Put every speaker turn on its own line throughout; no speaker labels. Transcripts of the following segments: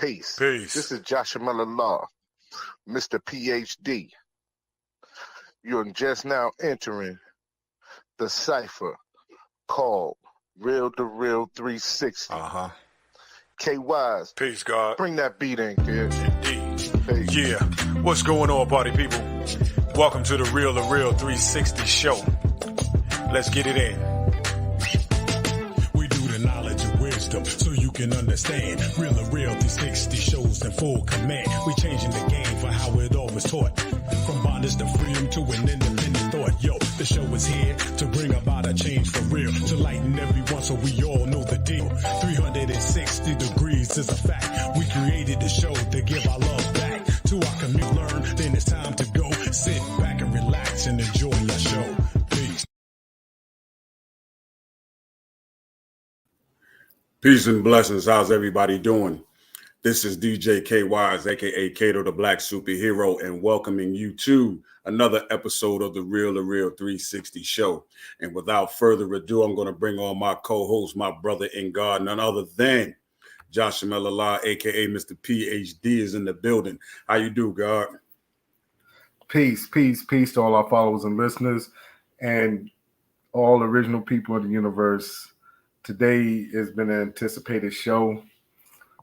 Peace.
Peace.
This is Joshua Law, Mr. PhD. You're just now entering the cipher called Real to Real 360. K-Wise.
Peace, God.
Bring that beat in, kid.
Indeed.
Peace.
Yeah. What's going on, party people? Welcome to the Real to Real 360 show. Let's get it in.
We do the knowledge of wisdom so you can understand. Real to Real 360 shows in full command. We changing the game for how it all was taught. From bondage to freedom to an independent thought. Yo, the show is here to bring about a change for real. To lighten everyone so we all know the deal. 360 degrees is a fact. We created the show to give our love back to our community. Learn, then it's time to go. Sit back and relax and enjoy your show. Peace.
Peace and blessings. How's everybody doing? This is DJ K-Wise, aka Kato the Black Superhero, and welcoming you to another episode of the Real to Real 360 show. And without further ado, I'm going to bring on my co-host, my brother in God, none other than Joshua Law, aka Mr. PhD, is in the building. How you do, God?
Peace, peace, peace to all our followers and listeners and all original people of the universe. Today has been an anticipated show.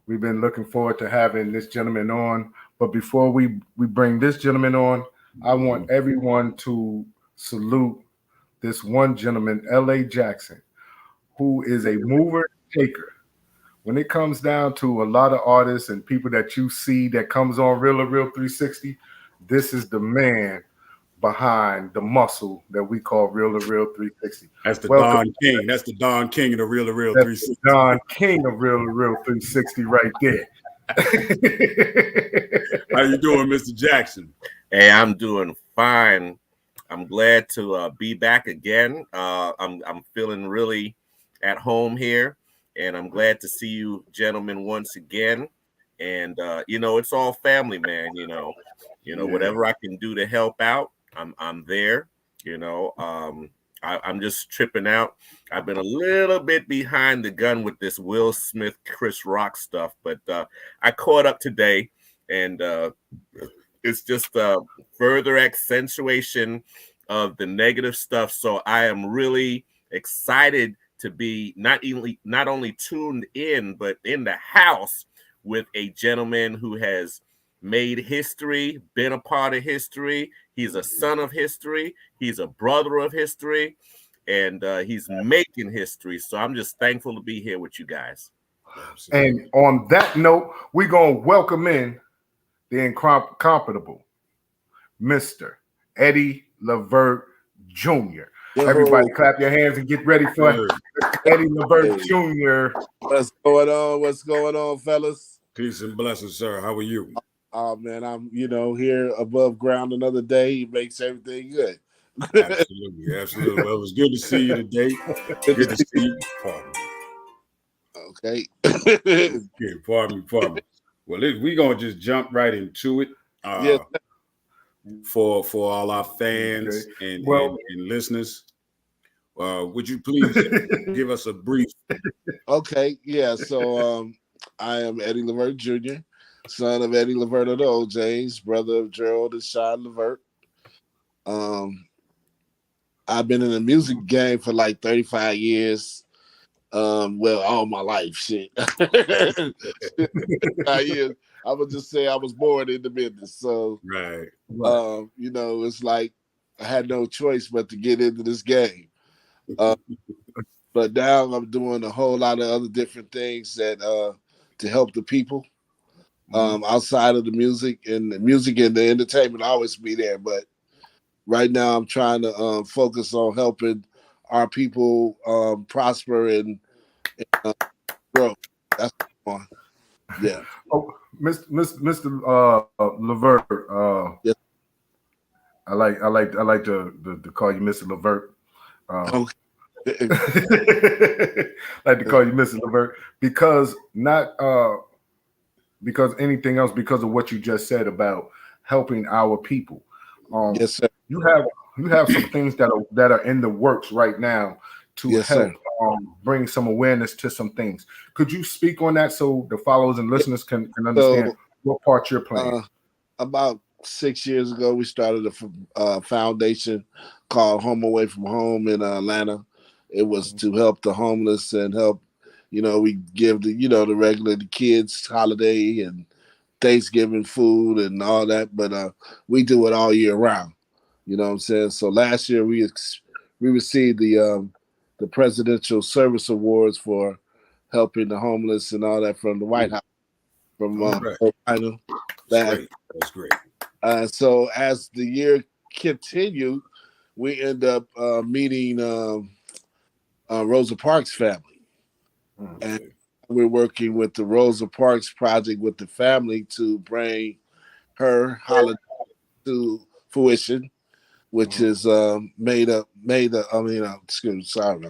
We've been looking forward to having this gentleman on. But before we bring this gentleman on, I want everyone to salute this one gentleman, L.A. Jackson, who is a mover and taker. When it comes down to a lot of artists and people that you see that comes on Real to Real 360, this is the man behind the muscle that we call Real to Real 360.
That's the Don King. That's the Don King of the Real to Real 360.
The Don King of Real to Real 360 right there.
How you doing, Mr. Jackson?
Hey, I'm doing fine. I'm glad to be back again. I'm feeling really at home here, and I'm glad to see you gentlemen once again. And it's all family, man. Whatever I can do to help out, I'm there. I'm just tripping out. I've been a little bit behind the gun with this Will Smith, Chris Rock stuff, but I caught up today, and it's just a further accentuation of the negative stuff. So I am really excited to be not only tuned in, but in the house with a gentleman who has made history, been a part of history. He's a son of history. He's a brother of history, and he's making history. So I'm just thankful to be here with you guys.
And on that note, we're going to welcome in the incomparable Mr. Eddie Levert Jr. Everybody clap your hands and get ready for Eddie Levert Jr.
What's going on? What's going on, fellas?
Peace and blessings, sir. How are you?
Oh, man, I'm, here above ground another day. It makes everything good.
Absolutely. Well, it was good to see you today. Good to see you.
Okay.
Okay, pardon me. Well, we're going to just jump right into it.
Yes.
For all our fans and listeners, would you please give us a brief?
Okay, yeah. So I am Eddie Levert Jr., son of Eddie Levert of the OJs, brother of Gerald and Sean Levert. I've been in the music game for like 35 years. All my life, shit. 35 years. I would just say I was born in the business. So,
right.
It's like I had no choice but to get into this game. But now I'm doing a whole lot of other different things that to help the people outside of the music. And the entertainment always be there. But right now I'm trying to focus on helping our people prosper and grow. That's fun. Yeah.
Oh, Mr. Levert.
Yes.
I like to call you Mr. Levert.
Okay.
I like to call you Mr. Levert because anything else, because of what you just said about helping our people.
Yes, sir.
You have some things that are in the works right now to help bring some awareness to some things. Could you speak on that so the followers and listeners can understand what part you're playing?
About 6 years ago, we started a foundation called Home Away from Home in Atlanta. It was to help the homeless and help, we give the kids holiday and Thanksgiving food and all that, but we do it all year round. You know what I'm saying? So last year we received the Presidential Service Awards for helping the homeless and all that from the White House, from China.
That's great.
So as the year continued, we end up meeting Rosa Parks' family, and we're working with the Rosa Parks Project with the family to bring her holiday to fruition, which is sorry about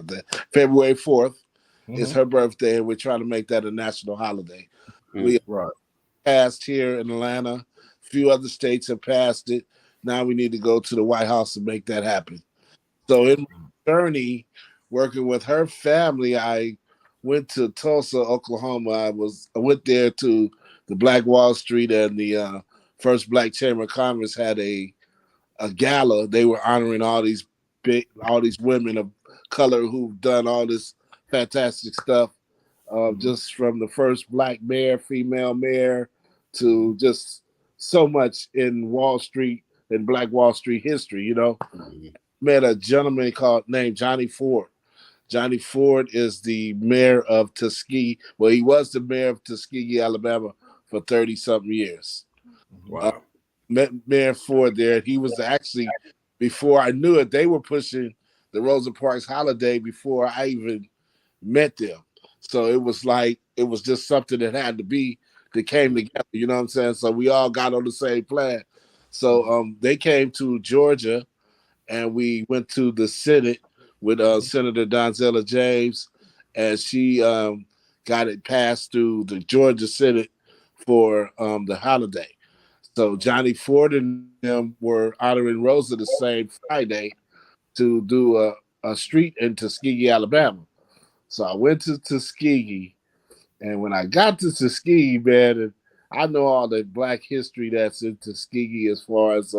that. February 4th is her birthday, and we're trying to make that a national holiday. We passed here in Atlanta. A few other states have passed it. Now we need to go to the White House to make that happen. So in my journey, working with her family, I went to Tulsa, Oklahoma. I went there to the Black Wall Street, and the First Black Chamber of Commerce had a gala. They were honoring all these women of color who've done all this fantastic stuff, just from the first Black mayor, female mayor, to just so much in Wall Street and Black Wall Street history. Met a gentleman named Johnny Ford. Johnny Ford is the mayor of Tuskegee. Well, he was the mayor of Tuskegee, Alabama for 30-something years.
Wow.
Met Mayor Ford there. He was actually, before I knew it, they were pushing the Rosa Parks holiday before I even met them. So it was just something that had to be, that came together, you know what I'm saying? So we all got on the same plan. So they came to Georgia, and we went to the Senate with Senator Donzella James, and she got it passed through the Georgia Senate for the holiday. So Johnny Ford and them were honoring Rosa the same Friday to do a street in Tuskegee, Alabama. So I went to Tuskegee, and when I got to Tuskegee, man, and I know all the Black history that's in Tuskegee as far as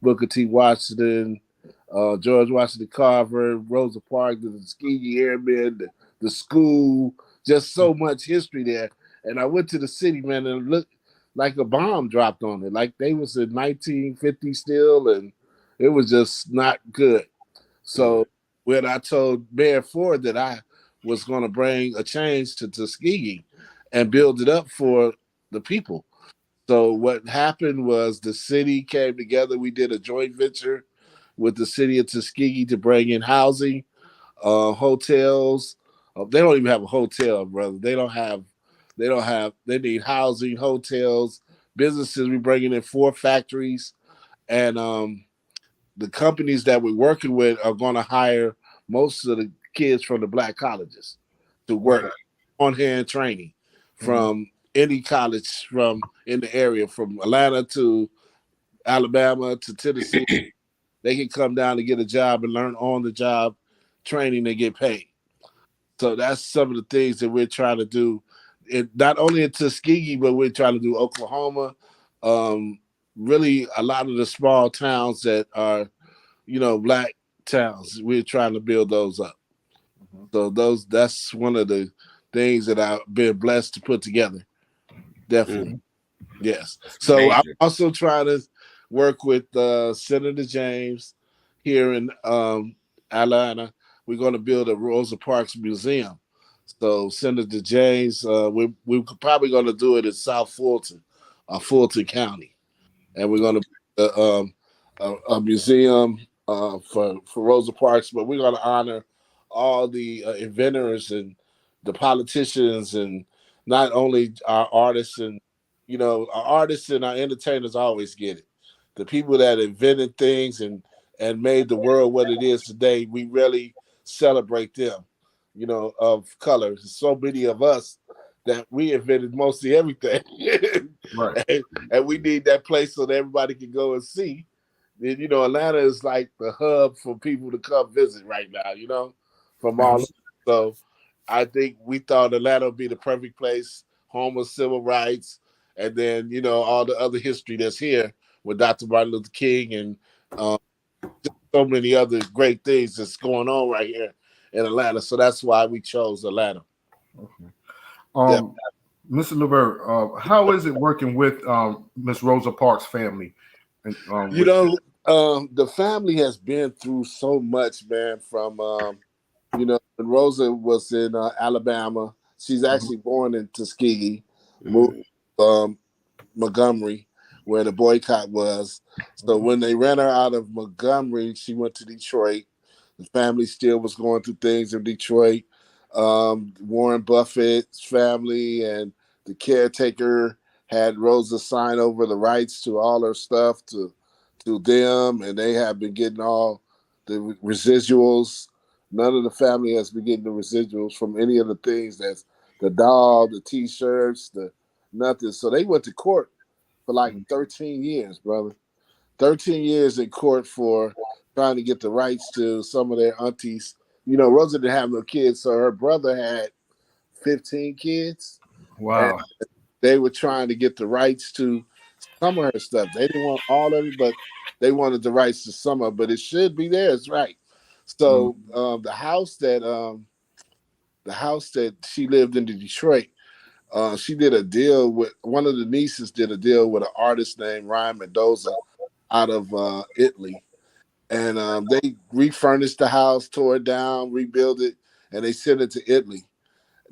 Booker T. Washington, George Washington Carver, Rosa Parks, the Tuskegee Airmen, the school, just so much history there. And I went to the city, man, and it looked like a bomb dropped on it. Like they was in 1950 still, and it was just not good. So when I told Mayor Ford that I was going to bring a change to Tuskegee and build it up for the people. So what happened was the city came together. We did a joint venture with the city of Tuskegee to bring in housing, hotels. They don't even have a hotel, brother. They need housing, hotels, businesses. We're bringing in 4 factories, and the companies that we're working with are going to hire most of the kids from the Black colleges to work on hand training from any college from in the area, from Atlanta to Alabama to Tennessee. They can come down and get a job and learn on the job training and get paid. So that's some of the things that we're trying to do. Not only in Tuskegee, but we're trying to do Oklahoma. Really, a lot of the small towns that are, Black towns, we're trying to build those up. So that's one of the things that I've been blessed to put together. Definitely. Yes. So I'm also trying to work with Senator James here in Atlanta. We're going to build a Rosa Parks museum. So Senator James, we're probably going to do it in South Fulton, Fulton County, and we're going to a museum for Rosa Parks. But we're going to honor all the inventors and the politicians, and not only our artists and our artists and our entertainers always get it. The people that invented things and made the world what it is today, we really celebrate them, of color. There's so many of us that we invented mostly everything. and we need that place so that everybody can go and see. And, Atlanta is like the hub for people to come visit right now, from all. So I think we thought Atlanta would be the perfect place, home of civil rights, and then, you know, all the other history that's here with Dr. Martin Luther King and just so many other great things that's going on right here in Atlanta. So that's why we chose Atlanta.
Okay.
Yeah.
Mr. Levert, how is it working with Miss Rosa Parks' family? And,
You know, the family has been through so much, man, from, you know, when Rosa was in Alabama. She's actually born in Tuskegee, moved Montgomery, where the boycott was. So when they ran her out of Montgomery, she went to Detroit. The family still was going through things in Detroit. Warren Buffett's family and the caretaker had Rosa sign over the rights to all her stuff to them, and they have been getting all the residuals. None of the family has been getting the residuals from any of the things that's the doll, the T-shirts, the nothing. So they went to court for like 13 years, brother. 13 years in court for trying to get the rights to some of their aunties. You know, Rosa didn't have no kids, so her brother had 15 kids.
wow.
And they were trying to get the rights to some of her stuff. They didn't want all of it, but they wanted the rights to some of it. But it should be theirs, right? So the house that she lived in Detroit, she did a deal with one of the nieces. Did a deal with an artist named Ryan Mendoza out of Italy, and they refurnished the house, tore it down, rebuilt it, and they sent it to Italy.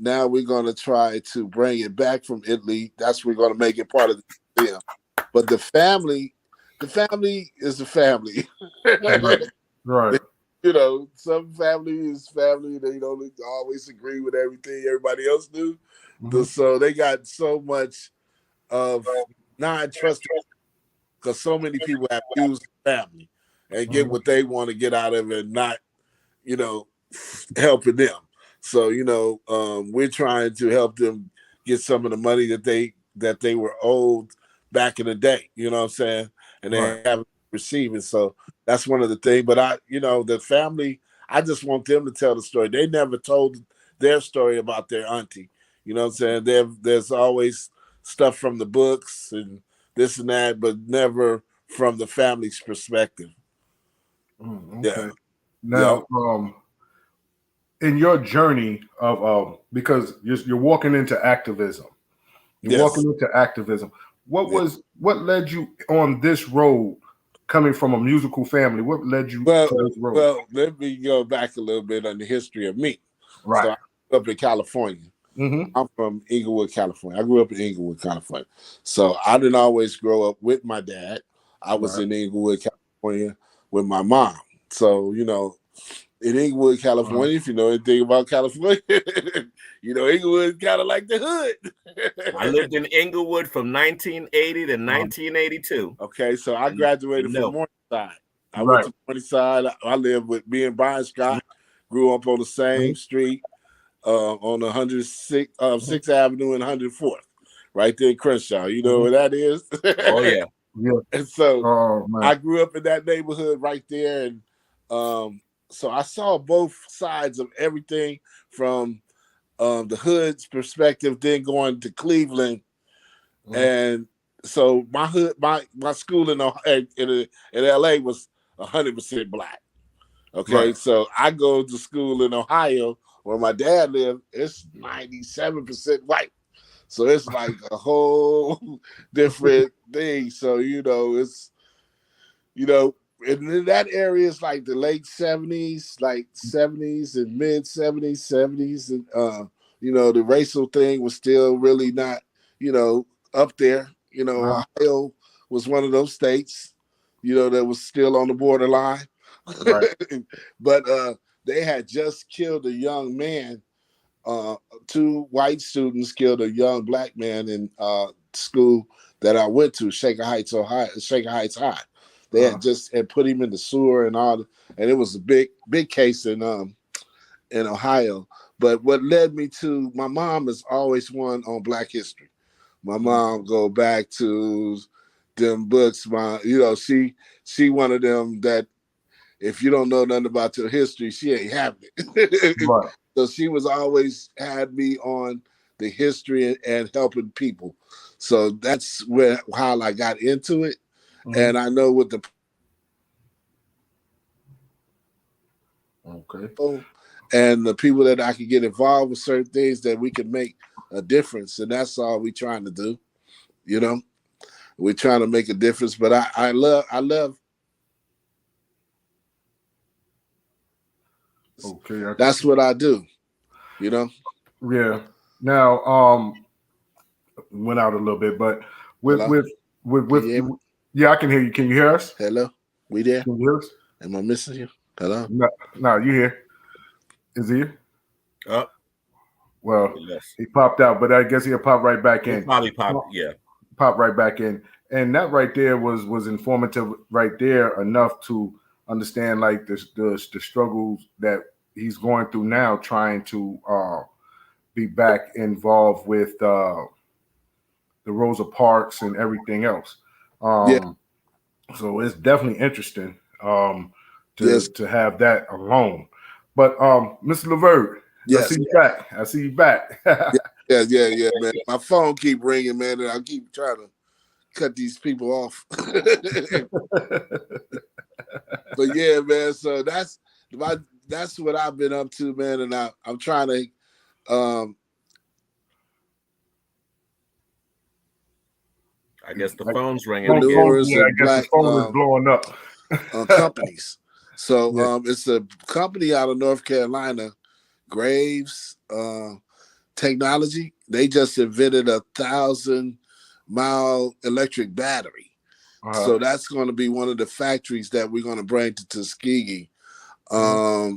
Now we're going to try to bring it back from Italy. That's we're going to make it part of the museum. But the family is a family.
Right.
You know, some family is family. They don't always agree with everything everybody else do. So they got so much of non-trust because so many people have used family and get what they want to get out of it and not, you know, helping them. So, you know, we're trying to help them get some of the money that they were owed back in the day, you know what I'm saying? And they haven't received it. So that's one of the things. But the family, I just want them to tell the story. They never told their story about their auntie. You know what I'm saying? There's always stuff from the books and this and that, but never from the family's perspective.
Okay.
Yeah.
Now, in your journey of because you're walking into activism, what led you on this road? Coming from a musical family, what led you to this road?
Well, let me go back a little bit on the history of me.
Right.
So I grew up in California. I'm from Inglewood, California. I grew up in Inglewood, California. So I didn't always grow up with my dad. I was in Inglewood, California with my mom. So, you know, in Inglewood, California, if you know anything about California, you know, Inglewood is kind of like the hood.
I lived in Inglewood from 1980 to 1982.
Okay, so I graduated from Morningside. I went to Morningside. I lived with me and Brian Scott, grew up on the same street on 106th 6th Avenue and 104th, right there in Crenshaw. You know where that is?
Oh, yeah.
Yeah.
And so I grew up in that neighborhood right there. And so I saw both sides of everything from the hood's perspective, then going to Cleveland. And so my school in LA was 100% black. Okay, so I go to school in Ohio where my dad lived. It's 97% white. So it's like a whole different thing. So, you know, it's, you know, and in that area, it's like the late 70s, like 70s and mid 70s. And, you know, the racial thing was still really not, you know, up there. You know, Ohio was one of those states, you know, that was still on the borderline. But they had just killed a young man. 2 white students killed a young black man in school that I went to, Shaker Heights High. They had just put him in the sewer and all, and it was a big case in Ohio. But what led me to my mom is always one on Black history. My mom go back to them books. She one of them that if you don't know nothing about your history, she ain't having it. So she was always had me on the history and helping people. So that's how I got into it. And I know with the and the people that I can get involved with certain things that we can make a difference. And that's all we're trying to do. You know, we're trying to make a difference. But I love.
Okay.
That's what I do. You know.
Yeah. Now, went out a little bit, but with yeah, I can hear you. Can you hear us?
Hello, we there?
Can you hear us?
Am I missing you? Hello?
No, you here? Is he here? Well,
yes.
He popped out, but I guess he'll pop right back in.
Probably pop, yeah.
Pop right back in. And that right there was informative right there enough to understand like the struggles that he's going through now, trying to be back involved with the Rosa Parks and everything else. So it's definitely interesting to have that alone. But Mr. Levert, I see you back.
Yeah, man. My phone keep ringing, man, and I keep trying to cut these people off. But yeah, man. So that's what I've been up to, man, and I'm trying to.
I guess the phone's ringing.
I guess the phone is blowing up.
Companies. So it's a company out of North Carolina, Graves Technology. They just invented a 1,000-mile electric battery. So that's going to be one of the factories that we're going to bring to Tuskegee. A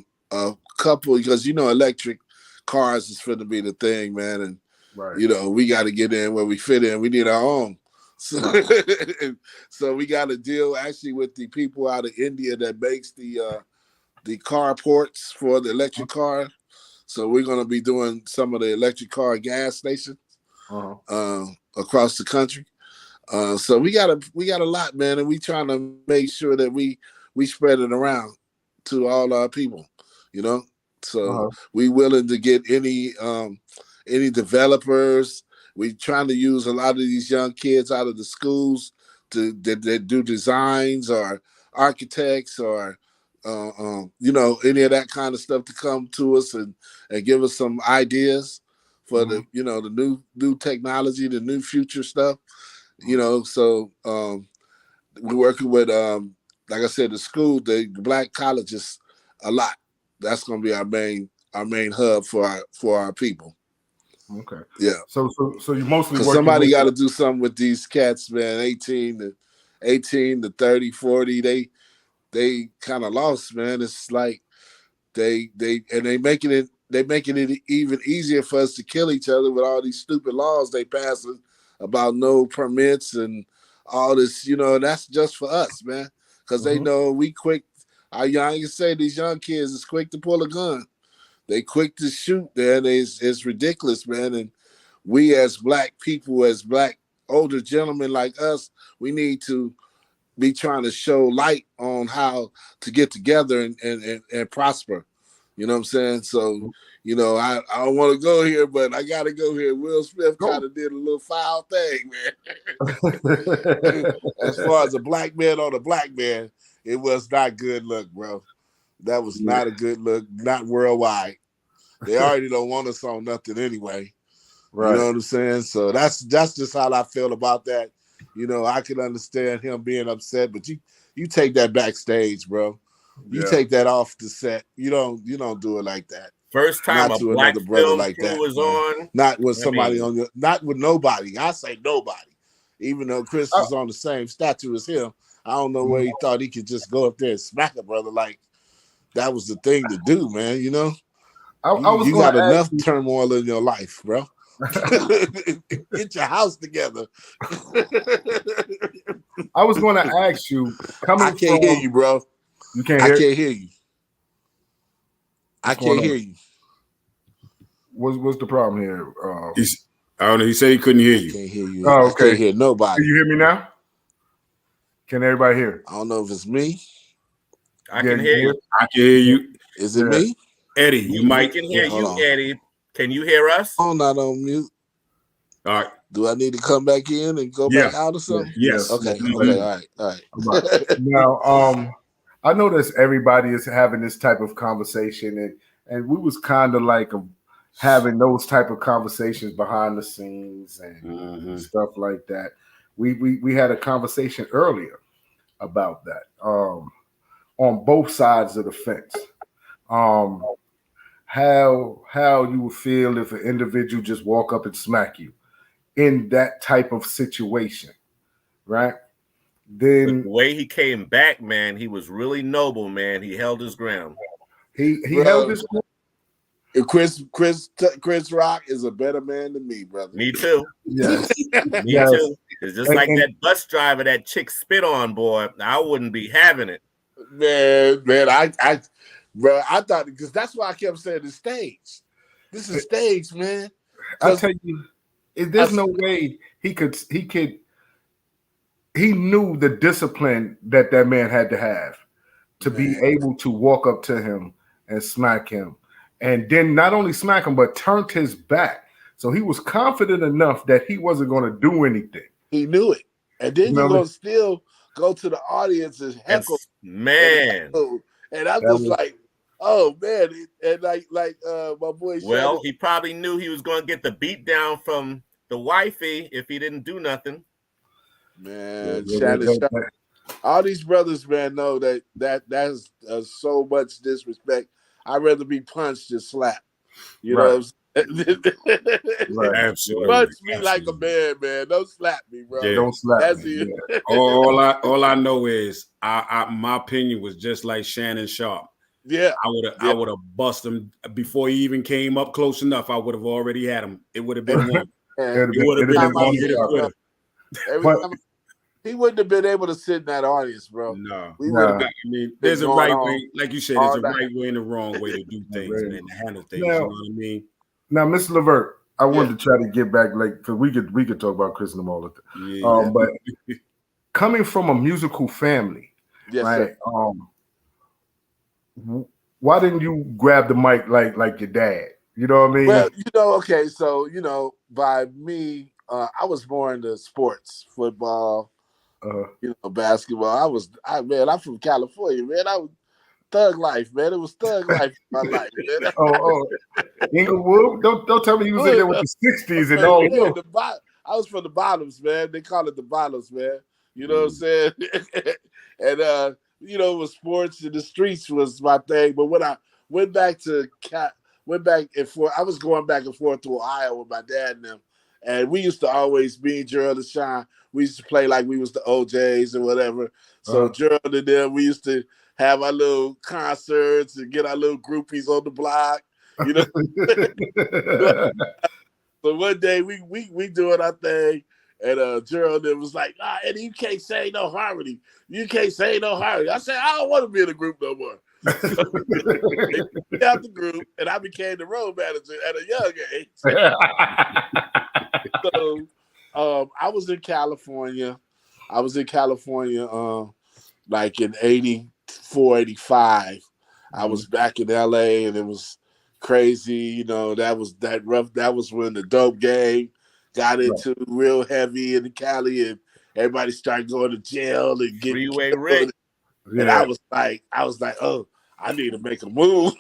couple, because electric cars is going to be the thing, man, and we got to get in where we fit in. We need our own. So we got to deal actually with the people out of India that makes the car ports for the electric car. So we're going to be doing some of the electric car gas stations across the country. So we got a lot, man, and we trying to make sure that we spread it around to all our people, So we willing to get any developers. We trying to use a lot of these young kids out of the schools that do designs or architects or any of that kind of stuff to come to us and give us some ideas for the the new technology, the new future stuff. So we're working with like I said, the school, the black colleges a lot. That's gonna be our main hub for our people.
Okay.
Yeah.
So you mostly
because somebody got to do something with these cats, man. 18 to 30, 40. They kind of lost, man. It's like they making it even easier for us to kill each other with all these stupid laws they passing about no permits and all this. And that's just for us, man. Because they know we quick. I can say these young kids is quick to pull a gun. They quick to shoot, man. It's ridiculous, man. And we as black people, as black older gentlemen like us, we need to be trying to show light on how to get together and prosper. You know what I'm saying? So, I don't want to go here, but I got to go here. Will Smith kind of did a little foul thing, man. As far as a black man on a black man, it was not good look, bro. That was not a good look, not worldwide. They already don't want us on nothing anyway. Right. You know what I'm saying? So that's just how I feel about that. I can understand him being upset, but you take that backstage, bro. You take that off the set. You don't do it like that.
First time
not
a
to
black
another brother
film
like that
was on.
Not with somebody on your, not with nobody. I say nobody. Even though Chris was on the same stature as him, I don't know where he thought he could just go up there and smack a brother like that was the thing to do, man. You got enough turmoil in your life, bro. Get your house together.
I was going to ask you.
I can't hear you, bro.
You can't.
I can't hear you. I can't hear you.
What's the problem here?
I don't know. He said he couldn't hear you.
I can't hear you.
Oh, okay.
I can't hear nobody.
Can you hear me now? Can everybody hear?
I don't know if it's me.
I can hear you.
I can hear you.
Is it me?
Eddie, you might.
We can hear
Hold
you,
on.
Eddie. Can you hear us?
I'm not on mute.
All right.
Do I need to come back in and go back out or something?
Yes.
Okay.
Yes.
Okay. All right.
Now, I notice everybody is having this type of conversation, and we was kind of like having those type of conversations behind the scenes and stuff like that. We had a conversation earlier about that on both sides of the fence. How you would feel if an individual just walk up and smack you in that type of situation, right? Then
But the way he came back, man, he was really noble, man. He held his ground.
he held his ground.
Chris Rock is a better man than me, brother.
Me too.
Yes.
Me too. It's just like that bus driver that chick spit on, boy. I wouldn't be having it.
Man, I thought, because that's why I kept saying the stage. This is stage, man.
I tell you, there's no way he knew the discipline that man had to have to be able to walk up to him and smack him. And then not only smack him, but turned his back. So he was confident enough that he wasn't going to do anything.
He knew it. And then you're going to still go to the audience and heckle.
Man.
And I'm just like, oh, man. And like my boy said.
Well, he probably knew he was going to get the beat down from the wifey if he didn't do nothing.
Man, Shannon, all these brothers, man, know that's so much disrespect. I'd rather be punched than slapped. You know what I'm saying?
Right. Absolutely.
Punch me like a man. Don't slap me, bro.
Yeah.
Don't slap
that's
me.
it.
All I know is my opinion was just like Shannon Sharp.
Yeah.
I would have bust him before he even came up close enough. I would have already had him. It would have been one. It would have been one hit quitter.
He wouldn't have been able to sit in that audience, bro.
No.
I
mean, there's a right way, like you said, there's a right way and a wrong way to do things and to handle things. You know what I mean?
Now, Mr. Levert, I wanted to try to get back, like, because we could talk about Chris and them all the time. But coming from a musical family, right? Why didn't you grab the mic like your dad? You know what I mean?
Well, okay, so by me, I was more into sports, football. Basketball. I'm from California, man. I was thug life, man. It was thug life in my life, man.
Inglewood? Don't tell me you was in there with the 60s and all.
I was from the bottoms, man. They call it the bottoms, man. You know what I'm saying? And it was sports and the streets was my thing. But when I went back and forth, I was going back and forth to Ohio with my dad and them. And we used to always, me and Gerald and Sean, we used to play like we was the OJs or whatever. So Gerald and them, we used to have our little concerts and get our little groupies on the block. So one day we doing our thing, and Gerald and was like, Eddie, you can't say no harmony. You can't say no harmony. I said, I don't want to be in the group no more. So they out the group, and I became the road manager at a young age. So I was in California. Like in 84, 85. I was back in LA, and it was crazy. That was when the dope game got into real heavy in Cali, and everybody started going to jail and getting
Freeway Rick.
And I was like, oh, I need to make a move.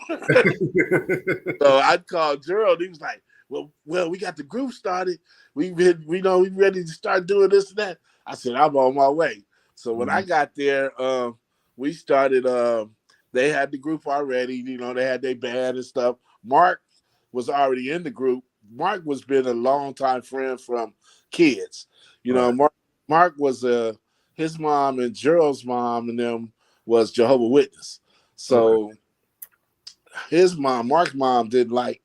So I called Gerald. He was like, well, we got the group started. We ready to start doing this and that. I said, I'm on my way. So when I got there, we started. They had the group already. They had their band and stuff. Mark was already in the group. Mark was been a longtime friend from kids. Mark was his mom and Gerald's mom and them was Jehovah's Witness. So his mom, Mark's mom, didn't like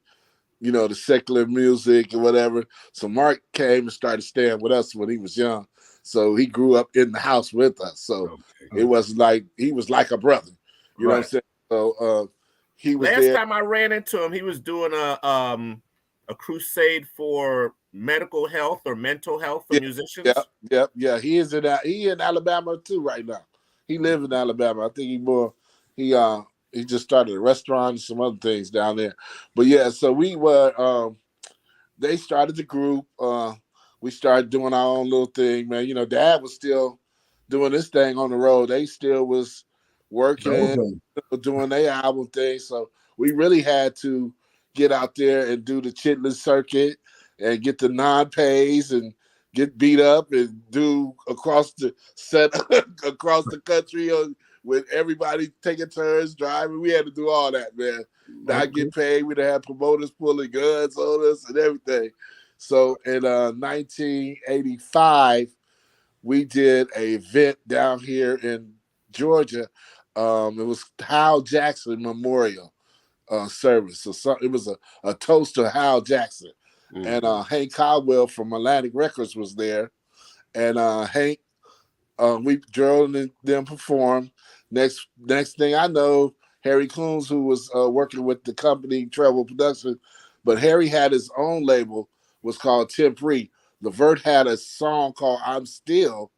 the secular music and whatever. So Mark came and started staying with us when he was young. So he grew up in the house with us. So it was like he was like a brother. You know what I'm saying? So he was
Last time I ran into him, he was doing a crusade for medical health or mental health for musicians.
Yeah. He in Alabama too right now. He lives in Alabama. I think he just started a restaurant and some other things down there. But yeah, so we were. They started the group. We started doing our own little thing, man. You know, Dad was still doing this thing on the road. They still was working, doing their album thing. So we really had to get out there and do the chitlin circuit and get the non-pays and get beat up and do across the set across the country with everybody taking turns driving. We had to do all that, man. Not get paid. We'd have promoters pulling guns on us and everything. So in 1985, we did an event down here in Georgia. It was Hal Jackson Memorial service. So it was a toast to Hal Jackson. And Hank Caldwell from Atlantic Records was there. And Hank, Gerald and them performed. Next thing I know, Harry Coons, who was working with the company Travail Production, but Harry had his own label, was called Temporary. Levert had a song called I'm Still,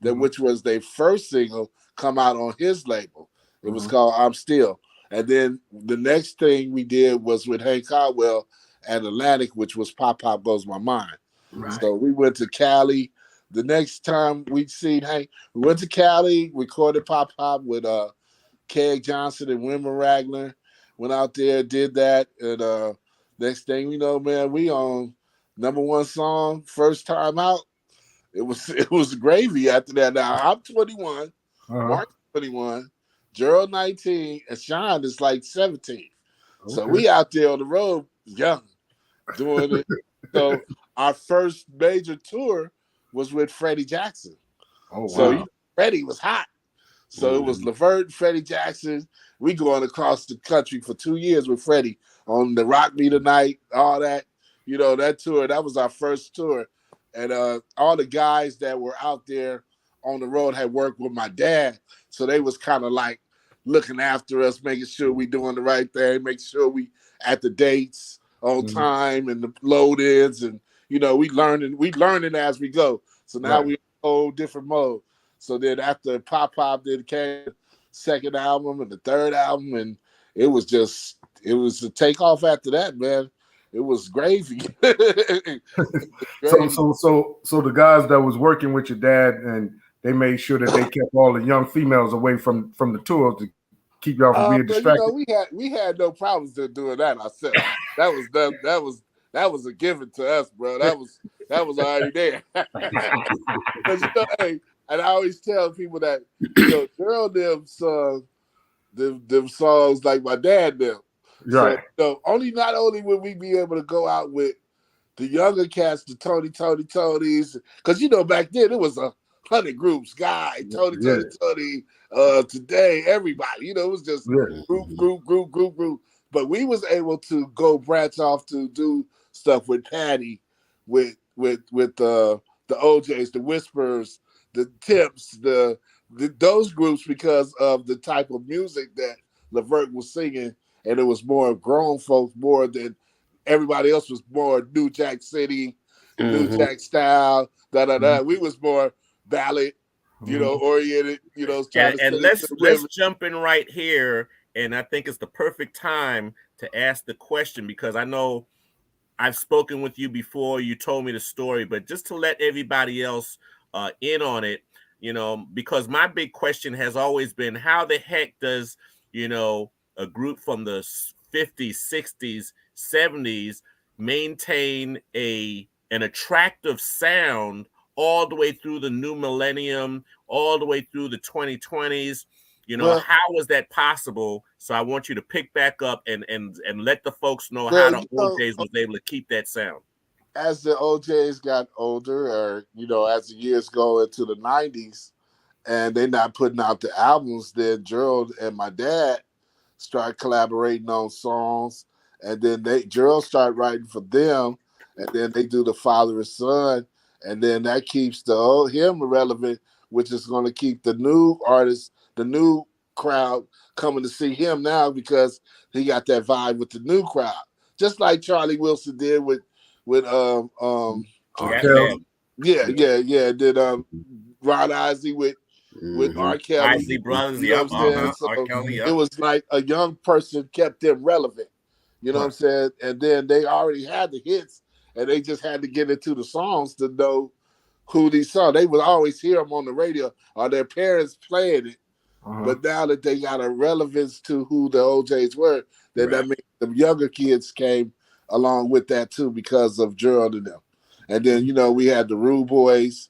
which was their first single, come out on his label. It was called I'm Still. And then the next thing we did was with Hank Caldwell at Atlantic, which was Pop Pop Goes My Mind. Right. So we went to Cali. The next time we'd seen Hank, we went to Cali, recorded Pop Pop with Keg Johnson and Wilmer Ragler. Went out there, did that, and next thing we know, man, we on #1 song, first time out. It was gravy after that. Now I'm 21, Mark 21, Gerald 19, and Sean is like 17. Okay. So we out there on the road, young, doing it. So our first major tour was with Freddie Jackson. Oh, wow. So Freddie was hot. So it was Levert, Freddie Jackson. We going across the country for 2 years with Freddie on the Rock Me Tonight, all that. You know, that tour, that was our first tour. And all the guys that were out there on the road had worked with my dad. So they was kind of like looking after us, making sure we doing the right thing, making sure we at the dates on time and the load-ins. And, you know, we learning as we go. So now we in a whole different mode. So then after Pop Pop came second album and the third album, and it was a takeoff after that, man. It was gravy.
Gravy. So the guys that was working with your dad, and they made sure that they kept all the young females away from the tours to keep y'all from being distracted.
You know, we had no problems doing that ourselves. That was a given to us, bro. That was already there. But you know, hey, and I always tell people that, you know, girl them songs like my dad them. Right. So not only would we be able to go out with the younger cats, the Tonys, because you know back then it was 100 groups, Guy, Tony, today, everybody, you know, it was just group. But we was able to go branch off to do stuff with Patty, with the OJs, the Whispers, the Tips, those groups, because of the type of music that Levert was singing, and it was more grown folks more than everybody else was more New Jack City, New Jack style, We was more ballad, you know, oriented, you know.
And let's jump in right here, and I think it's the perfect time to ask the question, because I know I've spoken with you before. You told me the story, but just to let everybody else in on it, you know, because my big question has always been, how the heck does, you know, a group from the 50s, 60s, 70s maintain an attractive sound all the way through the new millennium, all the way through the 2020s? You know, how was that possible? So I want you to pick back up and let the folks know how the OJs was able to keep that sound.
As the OJs got older, or, you know, as the years go into the 90s and they're not putting out the albums, then Gerald and my dad start collaborating on songs, and then Gerald start writing for them, and then they do the father and son, and then that keeps him relevant, which is going to keep the new artists, the new crowd coming to see him now, because he got that vibe with the new crowd, just like Charlie Wilson did with Then Ron Isley with with R. Kelly.
Isley Brothers,
you know what I'm saying?
R. Kelly,
it was like a young person kept them relevant. You know what I'm saying? And then they already had the hits, and they just had to get into the songs to know who these songs. They would always hear them on the radio or their parents playing it. But now that they got a relevance to who the OJs were, then that means the younger kids came along with that too because of Gerald and them. And then, you know, we had the Rude Boys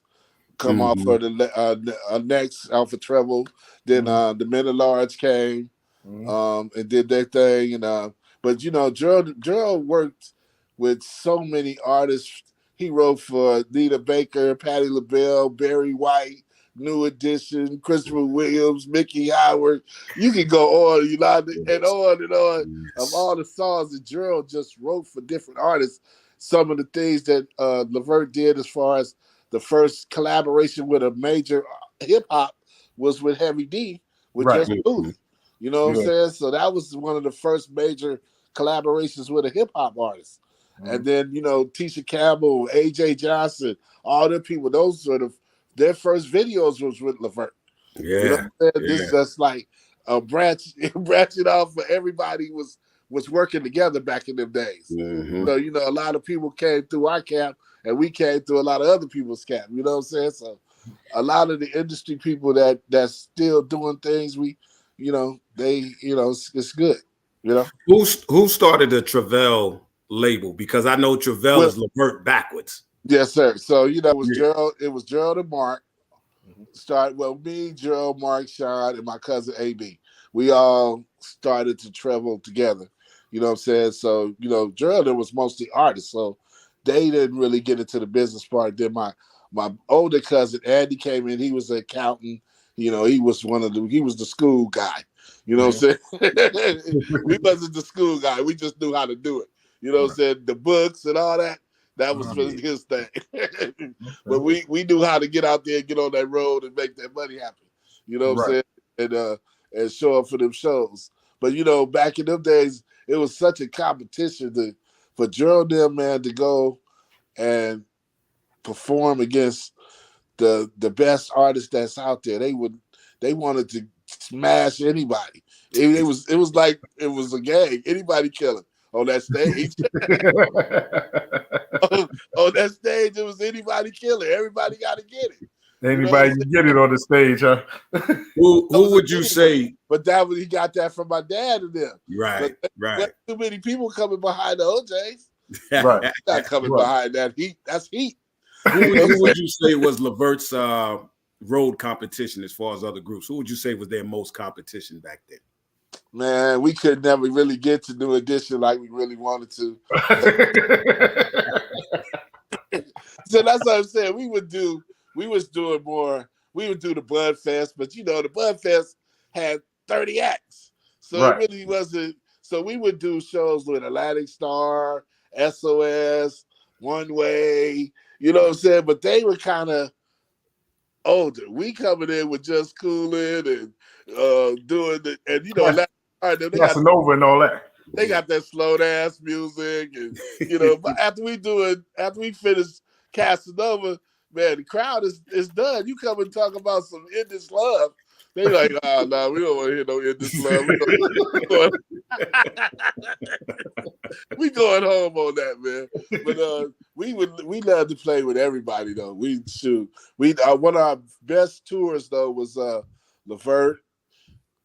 come off for the next Alpha Treble. Then the Men at Large came and did their thing. And but you know, Gerald worked with so many artists. He wrote for Nita Baker, Patti LaBelle, Barry White, New Edition, Christopher Williams, Mickey Howard. You can go on, and on of all the songs that Gerald just wrote for different artists. Some of the things that Levert did as far as the first collaboration with a major hip hop was with Heavy D, with Just Booty. You know what I'm saying? So that was one of the first major collaborations with a hip hop artist. And then, you know, Tisha Campbell, AJ Johnson, all the people, those sort of their first videos was with Levert.
Yeah.
You know what I'm saying? This is just like a branching off for everybody was working together back in them days. So, you know, a lot of people came through our camp and we came through a lot of other people's camp. You know what I'm saying? So a lot of the industry people that's still doing things, it's good. You know?
Who started the Travail label? Because I know Travail is Levert backwards.
Yes, sir. So, you know, it was Gerald and Mark. Me, Gerald, Mark, Sean, and my cousin AB. We all started to travel together. You know what I'm saying? So, you know, Gerald was mostly artists, so they didn't really get into the business part. Then my older cousin Andy came in. He was an accountant. You know, he was the school guy. You know what I'm saying? We wasn't the school guy. We just knew how to do it. You know what I'm saying? The books and all that. That was his thing. But we knew how to get out there and get on that road and make that money happen. You know what I'm saying? And show up for them shows. But, you know, back in them days, it was such a competition for Gerald and them, man, to go and perform against the best artists that's out there. They wanted to smash anybody. It was like it was a gang. Anybody killing on that stage. on that stage, it was anybody killing. Everybody got to get it.
Anybody can get it on the stage, huh?
Who would you say?
But he got that from my dad and them.
Right.
But too many people coming behind the OJs. Right. Not coming behind that heat. That's heat.
Who would you say was Levert's road competition as far as other groups? Who would you say was their most competition back then?
Man, we could never really get to New Edition like we really wanted to. So that's what I'm saying. We would do the Bud Fest, but you know, the Bud Fest had 30 acts. So it really wasn't. So we would do shows with Atlantic Star, SOS, One Way, you know what I'm saying? But they were kind of older. We coming in with Just Coolin' and doing the, and you know,
Casanova and all that.
They got that slow dance music, and you know. But after we finish Casanova, man, the crowd is done. You come and talk about some Indian love. They like, oh no, we don't want to hear no Indian love. We going home on that, man. But we love to play with everybody though. We one of our best tours though was Levert,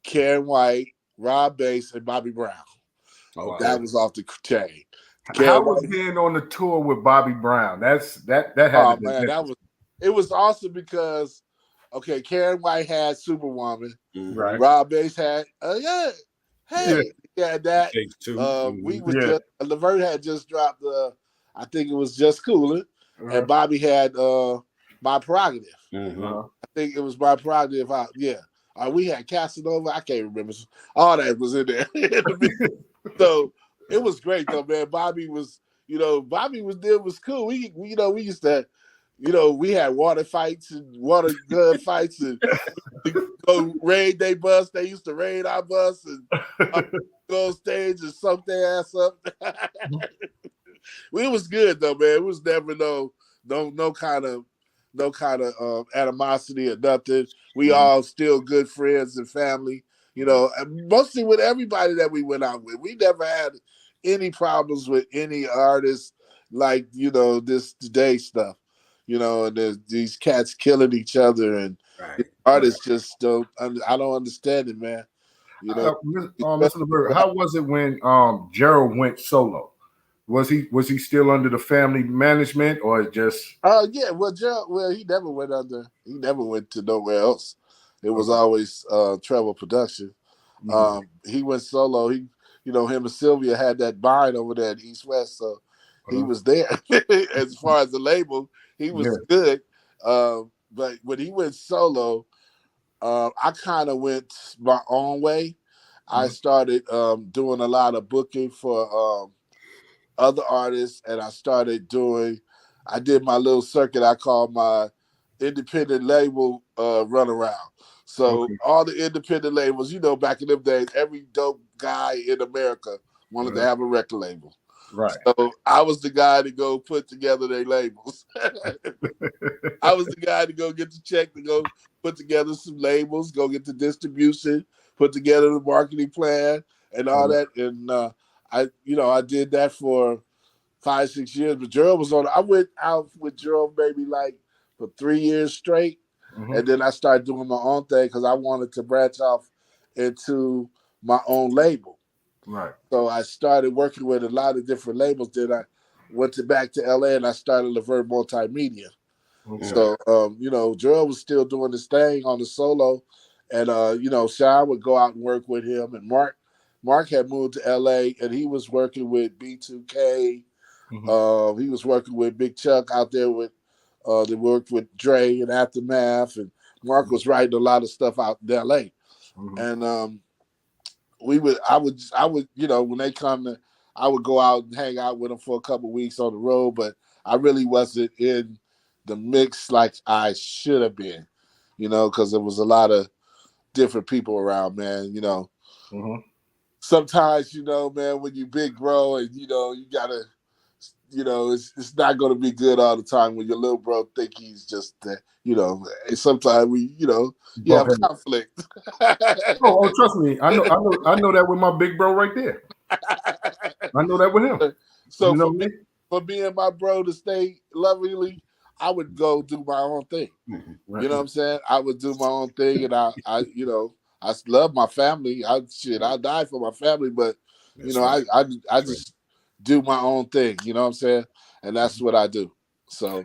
Karen White, Rob Bass, and Bobby Brown.
Okay.
That was off the chain.
How was being on the tour with Bobby Brown? That had
it was awesome because Karen White had Superwoman.
Right.
Rob Bass had he had that. We was just Levert had just dropped I think it was Just Coolin', and Bobby had My Prerogative. I think it was My Prerogative. We had Casanova. I can't remember. All that was in there. So it was great though, man. Bobby was cool. We used to, we had water fights and water gun fights and go raid their bus. They used to raid our bus and go on stage and suck their ass up. It was good though, man. It was never no kind of no kind of animosity or nothing. We all still good friends and family. You know, and mostly with everybody that we went out with. We never had any problems with any artists like, you know, this today stuff. You know, and there's these cats killing each other, and artists just don't. I don't understand it, man. You know,
Mr. Levert, how was it when Gerald went solo? Was he still under the family management, or just?
Yeah. Well, Gerald. Well, he never went under. He never went to nowhere else. It was always Travail production. He went solo. He, you know, him and Sylvia had that bind over there at East West, so he was there. As far as the label, he was good. But when he went solo, I kind of went my own way. I started doing a lot of booking for other artists, and I did my little circuit I call my independent label runaround. So all the independent labels, you know, back in them days, every dope guy in America wanted to have a record label.
Right.
So I was the guy to go put together their labels. I was the guy to go get the check to go put together some labels, go get the distribution, put together the marketing plan and all that. And I did that for 5-6 years. But Gerald was on. I went out with Gerald maybe like for 3 years straight. And then I started doing my own thing because I wanted to branch off into my own label.
Right.
So I started working with a lot of different labels. Then I went back to LA and I started Levert Multimedia. So, you know, Gerald was still doing his thing on the solo. And, you know, Sean would go out and work with him. And Mark had moved to LA and he was working with B2K. He was working with Big Chuck out there with, they worked with Dre and Aftermath. And Mark was writing a lot of stuff out in LA. And I would, you know, when they come I would go out and hang out with them for a couple of weeks on the road, but I really wasn't in the mix like I should have been, you know, because there was a lot of different people around, man, you know. Sometimes, you know, man, when you big bro and, you know, you gotta, you know, it's not going to be good all the time when your little bro think he's just, you know, and sometimes we, you know, you have conflict.
Oh, trust me. I know that with my big bro right there. I know that with him.
So
you know
for me and my bro to stay lovingly, I would go do my own thing.
Right.
You know what I'm saying? I would do my own thing, and I you know, I love my family. I die for my family, but you know, I just do my own thing. You know what I'm saying? And that's what I do. So,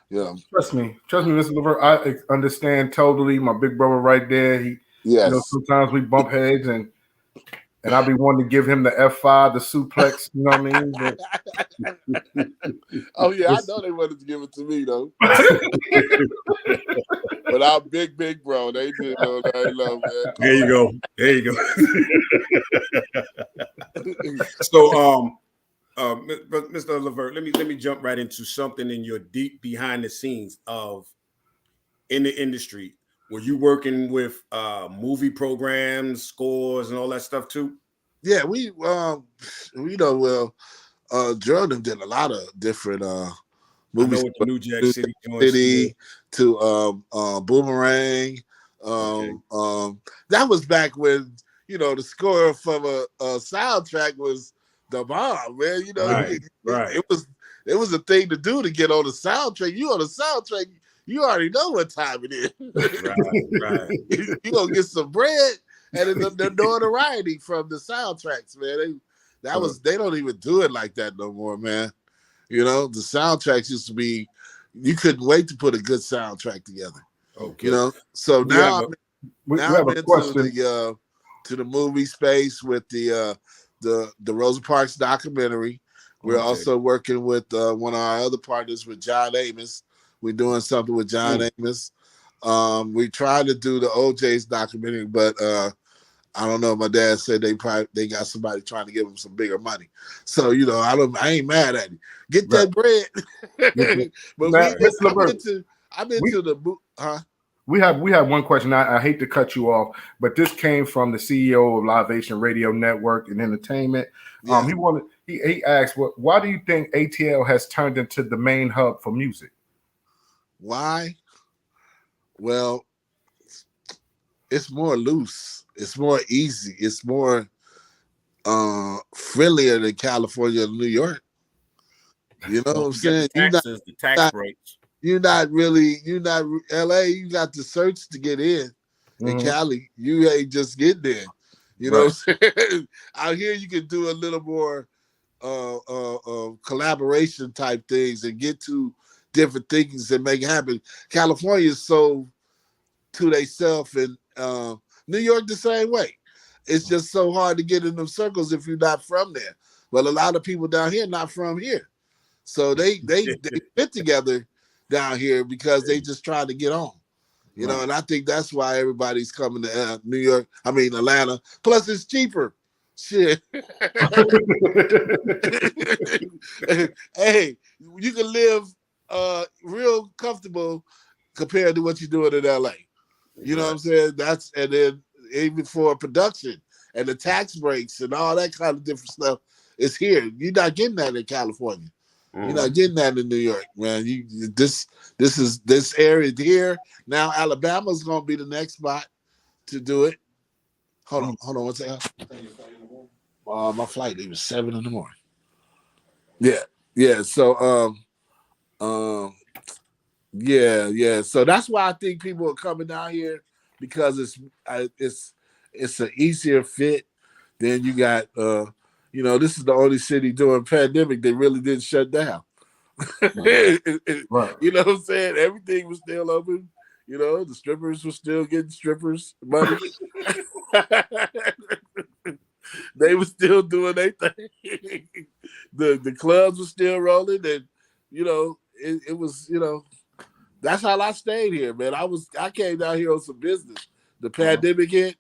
you know,
trust me, Mr. Levert. I understand totally. My big brother right there. You know, sometimes we bump heads, and I'll be wanting to give him the F5, the suplex. You know what I mean?
Oh yeah, I know they wanted to give it to me though. But I'm big bro. They did know that I love that.
There you go. So, Mr. Levert, let me jump right into something in your deep behind the scenes of in the industry. Were you working with movie programs, scores, and all that stuff too?
Yeah, we know, Jordan did a lot of different movies.
I know New Jack City
to Boomerang. That was back when, you know, the score from a soundtrack was the bomb, man. You know, it was a thing to do to get on the soundtrack. You on the soundtrack, you already know what time it is. Right. You gonna get some bread and the notoriety from the soundtracks, man. They don't even do it like that no more, man. You know, the soundtracks used to be, you couldn't wait to put a good soundtrack together. Okay. You know, so now I'm into the movie space with the Rosa Parks documentary. We're also working with one of our other partners with John Amos. We're doing something with John Amos. We tried to do the OJ's documentary, but I don't know. My dad said they got somebody trying to give them some bigger money. So, you know, I ain't mad at you. Get that bread. But I'm into the
We have one question. I hate to cut you off, but this came from the CEO of Live Radio Network and Entertainment. Yeah. He asked, why do you think ATL has turned into the main hub for music?
Why? Well, it's more loose. It's more easy. It's more friendlier than California and New York. You know what I'm
You get the
saying?
taxes, the tax breaks.
You're not LA, you got the search to get in. In Cali, you ain't just getting in. You know what I'm saying? Out here you can do a little more collaboration type things and get to different things and make it happen. California is so to themselves, and New York the same way. It's just so hard to get in them circles if you're not from there. Well, a lot of people down here not from here. So they fit together down here because they just trying to get on. You know, and I think that's why everybody's coming to Atlanta. Plus, it's cheaper. Shit. Hey, you can live real comfortable compared to what you're doing in LA. You know what I'm saying? And then even for production and the tax breaks and all that kind of different stuff is here. You're not getting that in California. You're not getting that in New York, man. This area here. Now Alabama's gonna be the next spot to do it. Hold on, one second. My flight leaves 7 a.m. Yeah. So So that's why I think people are coming down here because it's an easier fit. Then you got this is the only city during pandemic that really didn't shut down. Right. You know what I'm saying? Everything was still open. You know, the strippers were still getting strippers money. They were still doing their thing. The clubs were still rolling, and it was that's how I stayed here, man. I came down here on some business. The pandemic hit,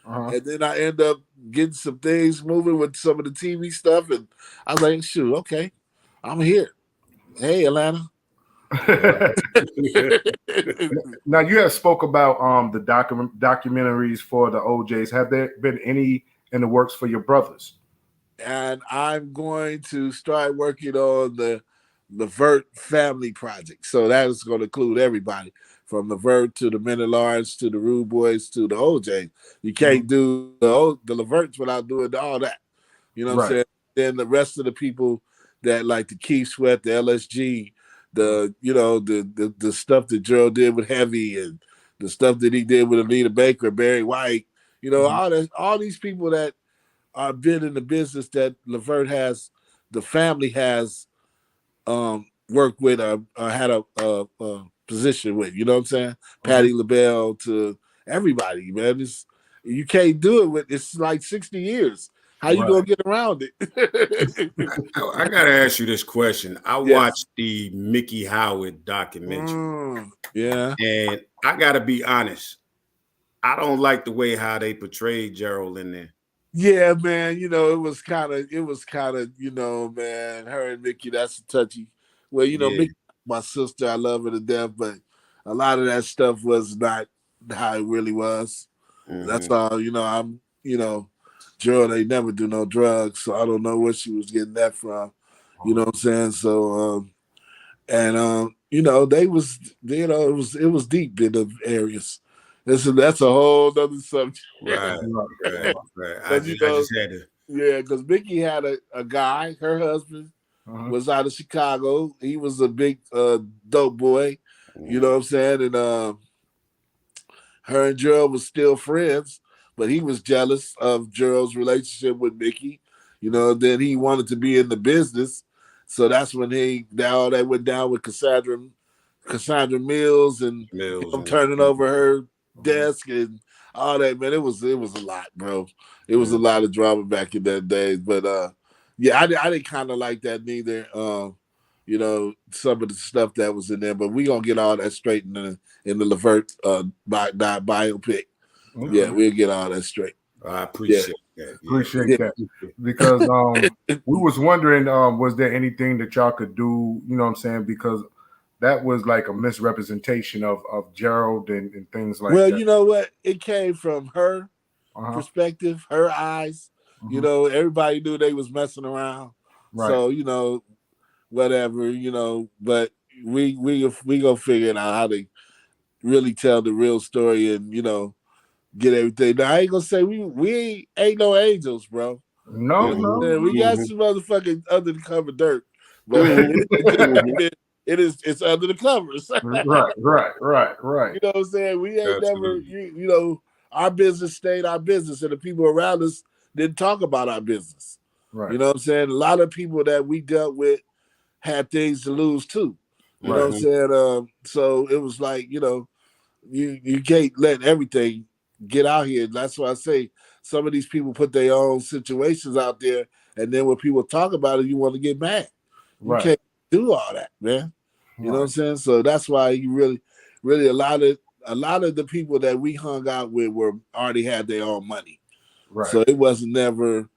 and then I end up getting some things moving with some of the TV stuff, and I was like, shoot, okay, I'm here. Hey, Atlanta.
Now you have spoke about the documentaries for the OJs. Have there been any in the works for your brothers?
And I'm going to start working on the Levert family project. So that is going to include everybody from Levert to the Men at Large to the Rude Boys to the OJ. You can't do the Leverts without doing all that. You know what I'm saying? Then the rest of the people that like the Keith Sweat, the LSG, the stuff that Gerald did with Heavy and the stuff that he did with Anita Baker, Barry White, all these people that are been in the business that Levert has, the family has worked with or had a position with. You know what I'm saying? Patti LaBelle to everybody, man. You can't do it it's like 60 years. How you gonna get around it?
I gotta ask you this question. I watched the Mickey Howard documentary. And I gotta be honest. I don't like the way how they portrayed Gerald in there.
Yeah, man. It was kind of, man. Her and Mickey, that's touchy. Well, Mickey, my sister, I love her to death, but a lot of that stuff was not how it really was. That's all. Gerald ain't never do no drugs, so I don't know where she was getting that from. You know what I'm saying? So, they was, it was deep in the areas. That's a whole other subject.
Right.
But,
I just had to.
Yeah, because Mickey had a guy, her husband, was out of Chicago. He was a big dope boy. You know what I'm saying? And her and Gerald was still friends, but he was jealous of Gerald's relationship with Mickey. Then he wanted to be in the business. So that's when all that went down with Cassandra Mills and him turning over her desk and all that, man. It was a lot, bro. It was a lot of drama back in that days. But I didn't kind of like that neither. Some of the stuff that was in there, but we gonna get all that straight in the Levert biopic. Yeah, we'll get all that straight.
I appreciate that.
Appreciate that. Because we was wondering, was there anything that y'all could do, you know what I'm saying? Because that was like a misrepresentation of Gerald and things like that.
Well, you know what? It came from her perspective, her eyes. Everybody knew they was messing around. Right. So, whatever, but we gonna figure out how to really tell the real story and get everything. Now I ain't gonna say we ain't no angels, bro. You
No,
know
no,
what I'm saying? We
no.
got some motherfucking under the cover dirt, but it's under the covers.
Right.
You know what I'm saying? We ain't never,
Absolutely.
our business stayed our business, and the people around us didn't talk about our business.
Right.
You know what I'm saying? A lot of people that we dealt with had things to lose too. You know what I'm saying? So it was like, you can't let everything get out here. That's why I say some of these people put their own situations out there, and then when people talk about it, you want to get mad. You
Right.
can't do all that, man. You know what I'm saying? So that's why you really a lot of the people that we hung out with were already had their own money.
Right.
So it wasn't never,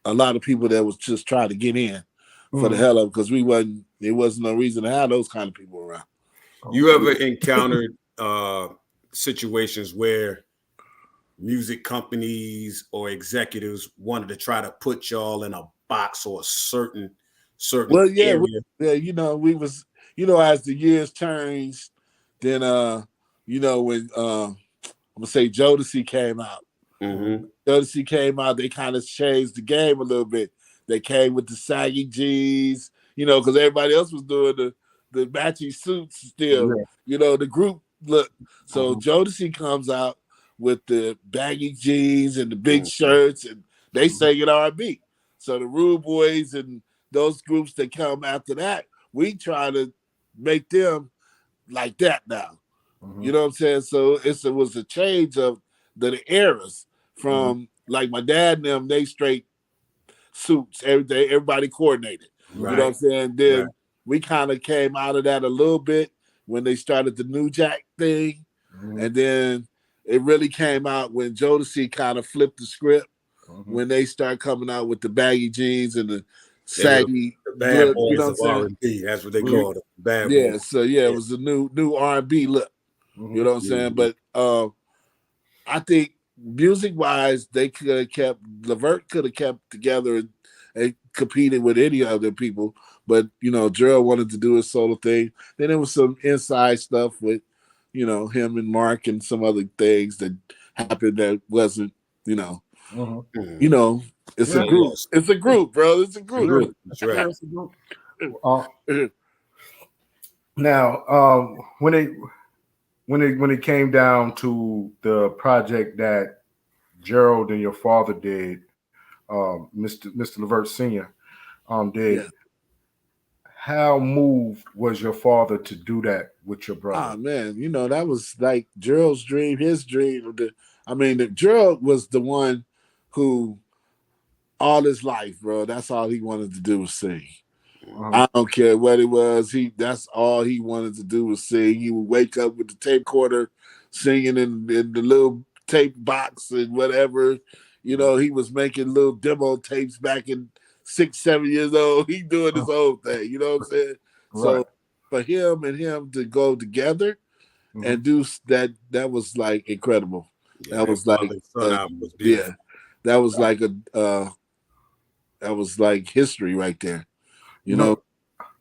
a lot of people that was just trying to get in for the hell of it, because there wasn't no reason to have those kind of people around.
You ever encountered situations where music companies or executives wanted to try to put y'all in a box or a certain
Well, yeah,
area?
we was, as the years changed, then when I'm gonna say Jodeci came out.
Mm-hmm.
Jodeci came out, they kind of changed the game a little bit. They came with the saggy jeans, because everybody else was doing the matching suits still, the group look. So Jodeci comes out with the baggy jeans and the big shirts, and they sing R&B. So the Rude Boys and those groups that come after that, we try to make them like that now. You know what I'm saying? So it was a change of the eras from like my dad and them, they straight suits every day, everybody coordinated.
Right.
You know what I'm saying? Then we kind of came out of that a little bit when they started the New Jack thing. And then it really came out when Jodeci kind of flipped the script when they start coming out with the baggy jeans and the saggy
the bad
look,
boys
you know
of
what I'm saying?
R&B. That's what they call them. Bad
Yeah,
boys.
so it was a new R&B look. You know what I'm saying? But I think music wise, they could have kept Levert could have kept together and competed with any other people. But Gerald wanted to do his solo thing. Then there was some inside stuff with him and Mark and some other things that happened that wasn't it's a group. It's a group, bro. It's a group.
That's right.
Now, when it came down to the project that Gerald and your father did, Mr. Levert Sr. Did. How moved was your father to do that with your brother?
Ah, man, that was like Gerald's dream, his dream. Gerald was the one who all his life, bro, that's all he wanted to do was sing. I don't care what it was. That's all he wanted to do was sing. He would wake up with the tape recorder, singing in the little tape box and whatever. He was making little demo tapes back in 6, 7 years old. He doing his own thing. You know what I'm saying?
Right.
So for him to go together and do that was like incredible.
Yeah,
that was like
was beautiful.
That was like that was like history right there.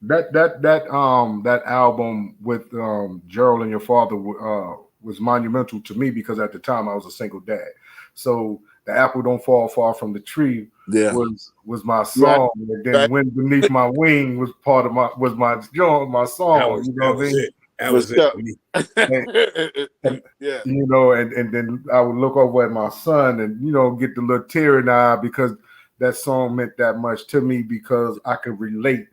That album with Gerald and your father was monumental to me because at the time I was a single dad. So the apple don't fall far from the tree was my song. Right. And then Wind Beneath My Wing was part of my song.
That was it. That was it.
And then I would look over at my son and get the little tear in the eye because that song meant that much to me because I could relate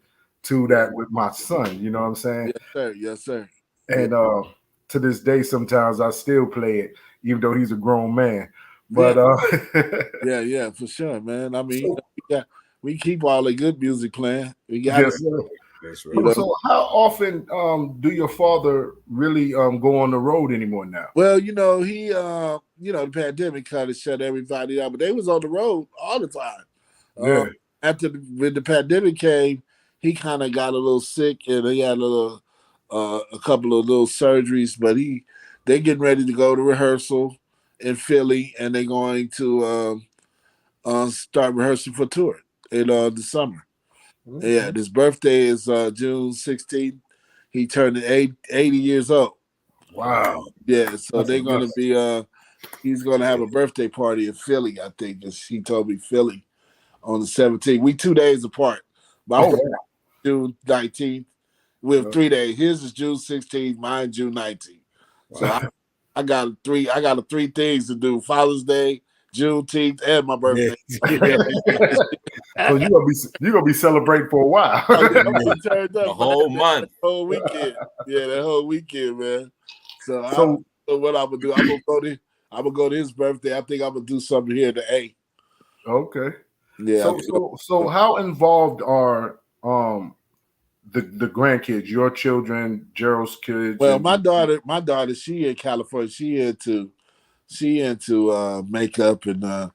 to that with my son. You know what I'm saying?
Yes, sir.
And to this day, sometimes I still play it, even though he's a grown man. But
yeah, for sure, man. We keep all the good music playing. We got it.
That's right.
So how often do your father really go on the road anymore now?
Well, he the pandemic kind of shut everybody out, but they was on the road all the time. When the pandemic came, he kind of got a little sick and he had a couple of little surgeries, but they getting ready to go to rehearsal in Philly, and they're going to start rehearsing for tour in the summer. Yeah, his birthday is June 16th. He turned 80 years old.
Wow.
Yeah, so
That's
they're gonna
nuts.
be he's gonna have a birthday party in Philly, I think. He told me Philly on the 17th. We 2 days apart. My
Oh,
birthday
wow.
June 19th. We have
Yeah.
3 days. His is June 16th, mine June 19th. So I got three things to do: Father's Day, Juneteenth, and my
Yeah.
birthday.
So you gonna be celebrating for a while.
Oh yeah, I'm gonna turn
The
up for
whole
that
month.
whole weekend. Yeah, that whole weekend, man. So I
So
don't know what I'm gonna do. I'm gonna go to his birthday. I think I'm gonna do something here to A.
okay.
Yeah.
So how involved are the grandkids, your children, Gerald's kids,
Well,
and
my daughter, she in California. She into makeup and a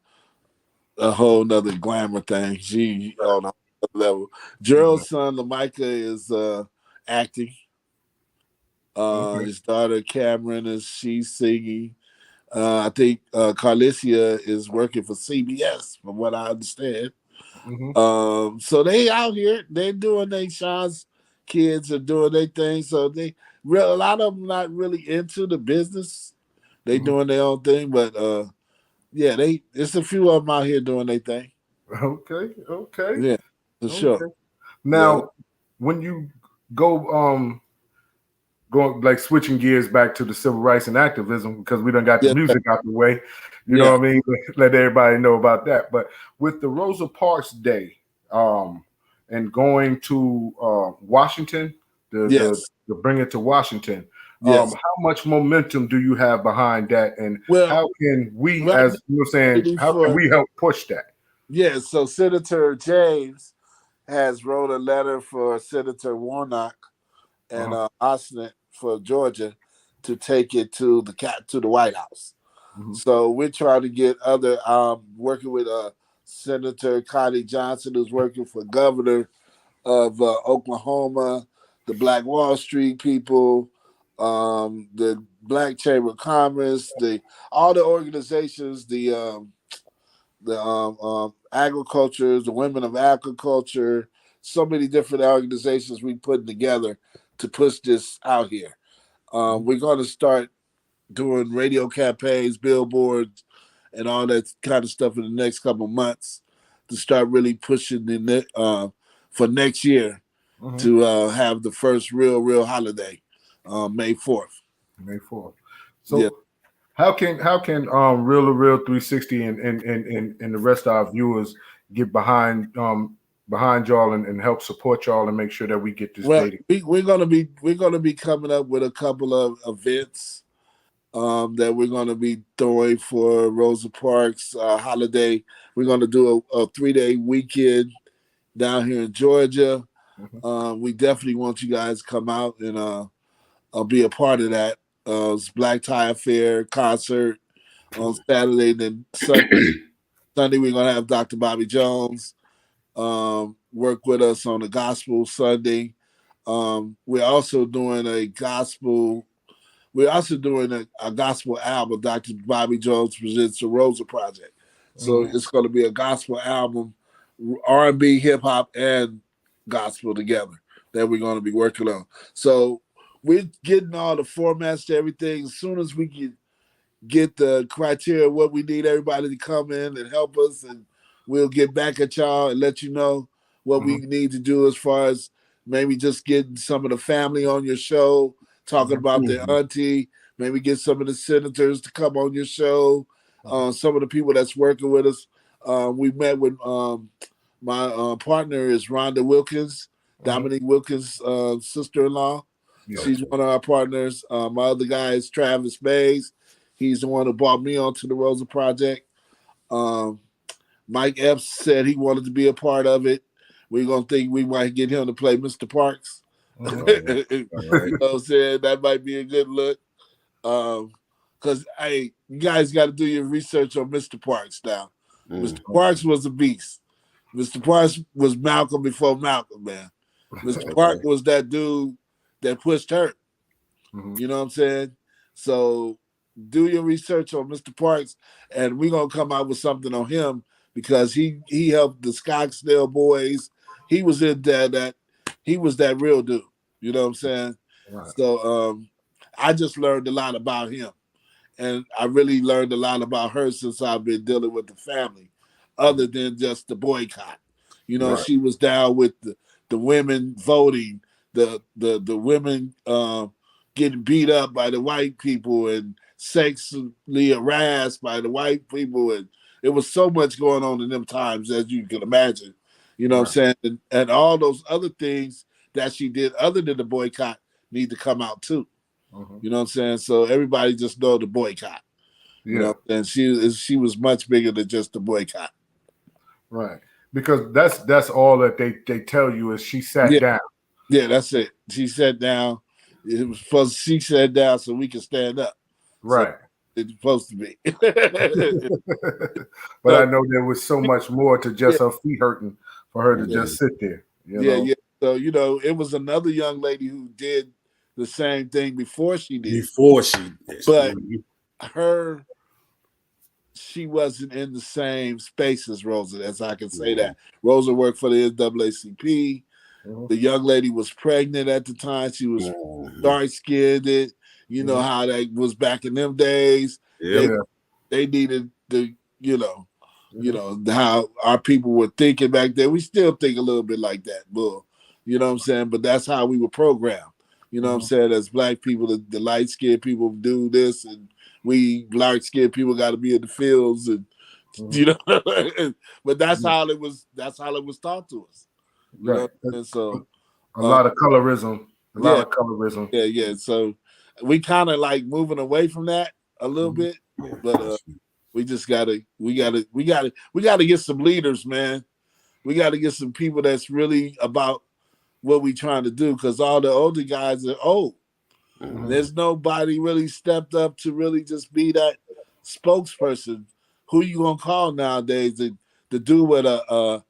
whole nother glamour thing. She on a level. Gerald's son, Lamicah, is acting.
okay.
His daughter Cameron she's singing. I think Carlicia is working for CBS, from what I understand.
Hmm.
So they out here, they doing their shots. Kids are doing their thing. So a lot of them not really into the business. They
Hmm.
doing their own thing, but yeah, it's a few of them out here doing their thing.
Okay. Okay.
Yeah, for sure.
Okay.
Yeah,
Now, when you go going like switching gears back to the civil rights and activism, because we done got the
yeah,
music out the way, you know
yeah,
what I mean? Let everybody know about that. But with the Rosa Parks Day, and going to Washington,
yes,
the bring it to Washington,
yes.
how much momentum do you have behind that, and
Well,
how can we,
right
as you know, saying,
now,
how can we help push that?
yeah. So Senator James has wrote a letter for Senator Warnock and
Uh-huh.
Osnet for Georgia to take it to the White House.
Mhm.
So we're trying to get other working with Senator Connie Johnson, who's working for governor of Oklahoma, the Black Wall Street people, the Black Chamber of Commerce, all the organizations, the agricultures, the women of agriculture, so many different organizations we put together to push this out here. We're going to start doing radio campaigns, billboards, and all that kind of stuff in the next couple of months to start really pushing for next year
Mhm.
to have the first real holiday, May 4th.
May 4th.
Yeah.
So how can Real to Real 360 and the rest of our viewers get behind y'all and help support y'all and make sure that we get this
Well,
data?
we're gonna be coming up with a couple of events that we're gonna be throwing for Rosa Parks holiday. We're gonna do a 3-day weekend down here in Georgia.
Mhm.
We definitely want you guys to come out and be a part of that. It's Black Tie Affair concert on Saturday. Then Sunday we're gonna have Dr. Bobby Jones work with us on the Gospel Sunday. We're also doing a gospel. We're also doing a gospel album. Dr. Bobby Jones presents the Rosa Project. So
Mhm.
it's going to be a gospel album, R&B, hip hop, and gospel together that we're going to be working on. So we're getting all the formats to everything. As soon as we can get the criteria of what we need everybody to come in and help us, and we'll get back at y'all and let you know what we
Mhm.
need to do as far as maybe just getting some of the family on your show, talking
Mhm.
about their auntie, maybe get some of the senators to come on your show, some of the people that's working with us. We met with my partner is Rhonda Wilkins,
Mhm.
Dominique Wilkins' sister-in-law.
Yeah.
She's one of our partners. My other guy is Travis Bays. He's the one who brought me onto the Rosa Project. Um, Mike Epps said he wanted to be a part of it. We're gonna think we might get him to play Mr. Parks.
Mhm.
You
All
know
right.
what I'm saying? That might be a good look. Because hey, you guys got to do your research on Mr. Parks now. Mr.
Mm.
Parks was a beast. Mr. Parks was Malcolm before Malcolm, man. Mr. Parks
Okay.
was that dude that pushed her.
Mhm.
You know what I'm saying? So do your research on Mr. Parks, and we're gonna come out with something on him because he helped the Scottsdale boys. he was in that he was that real dude. You know what I'm saying?
Right.
So I just learned a lot about him. And I really learned a lot about her since I've been dealing with the family, other than just the boycott. You know,
Right.
she was down with the women voting, the women getting beat up by the white people and sexually harassed by the white people. And it was so much going on in them times, as you can imagine. You know what I'm saying? And all those other things that she did other than the boycott need to come out too. You know what I'm saying? So everybody just know the boycott. You know, and she was much bigger than just the boycott.
Right. Because that's all that they tell you is she sat down.
Yeah, that's it. She sat down. It was supposed she sat down so we could stand up.
Right.
So it's supposed to be.
But I know there was so much more to just her feet hurting for her to just sit there. You know?
Yeah. So, you know, it was another young lady who did the same thing before she did. But she wasn't in the same space as Rosa, as I can say that. Rosa worked for the NAACP. The young lady was pregnant at the time. She was dark-skinned. You know how that was back in them days. They needed the, you know, how our people were thinking back then. We still think a little bit like that, bull. You know what I'm saying? But that's how we were programmed. You know what I'm saying? As black people, the light-skinned people do this, and we dark-skinned people got to be in the fields, and you know. But that's how it was. That's how it was taught to us. You know, and so
a lot of colorism. A lot of colorism.
Yeah. So we kind of like moving away from that a little bit, but we just gotta get some leaders, man. We gotta get some people that's really about what we trying to do, because all the older guys are old. There's nobody really stepped up to really just be that spokesperson. Who you gonna call nowadays to do what a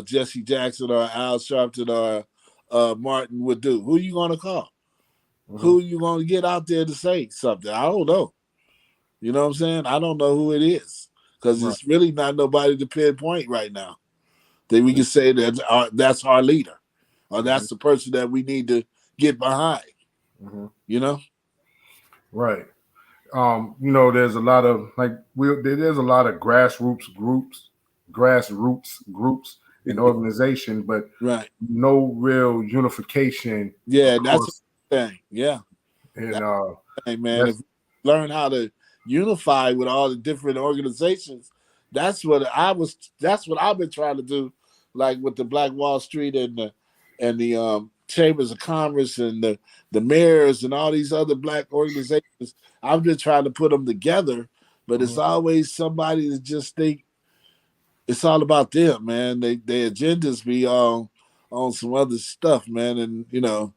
Jesse Jackson or Al Sharpton or Martin would do? Who you gonna call? Who you gonna get out there to say something? I don't know. You know what I'm saying? I don't know who it is, because it's really not nobody to pinpoint right now that we can say that that's our leader, or that's the person that we need to get behind. You know?
Right. You know, there's a lot of there's a lot of grassroots groups and organization, but no real unification.
Yeah, that's the thing. Yeah.
And
hey man, if we learn how to unify with all the different organizations, that's what I've been trying to do, like with the Black Wall Street and the Chambers of Commerce and the mayors and all these other black organizations. I've been trying to put them together, but it's always somebody that just think it's all about them, man. Their agendas be on some other stuff, man. And you know,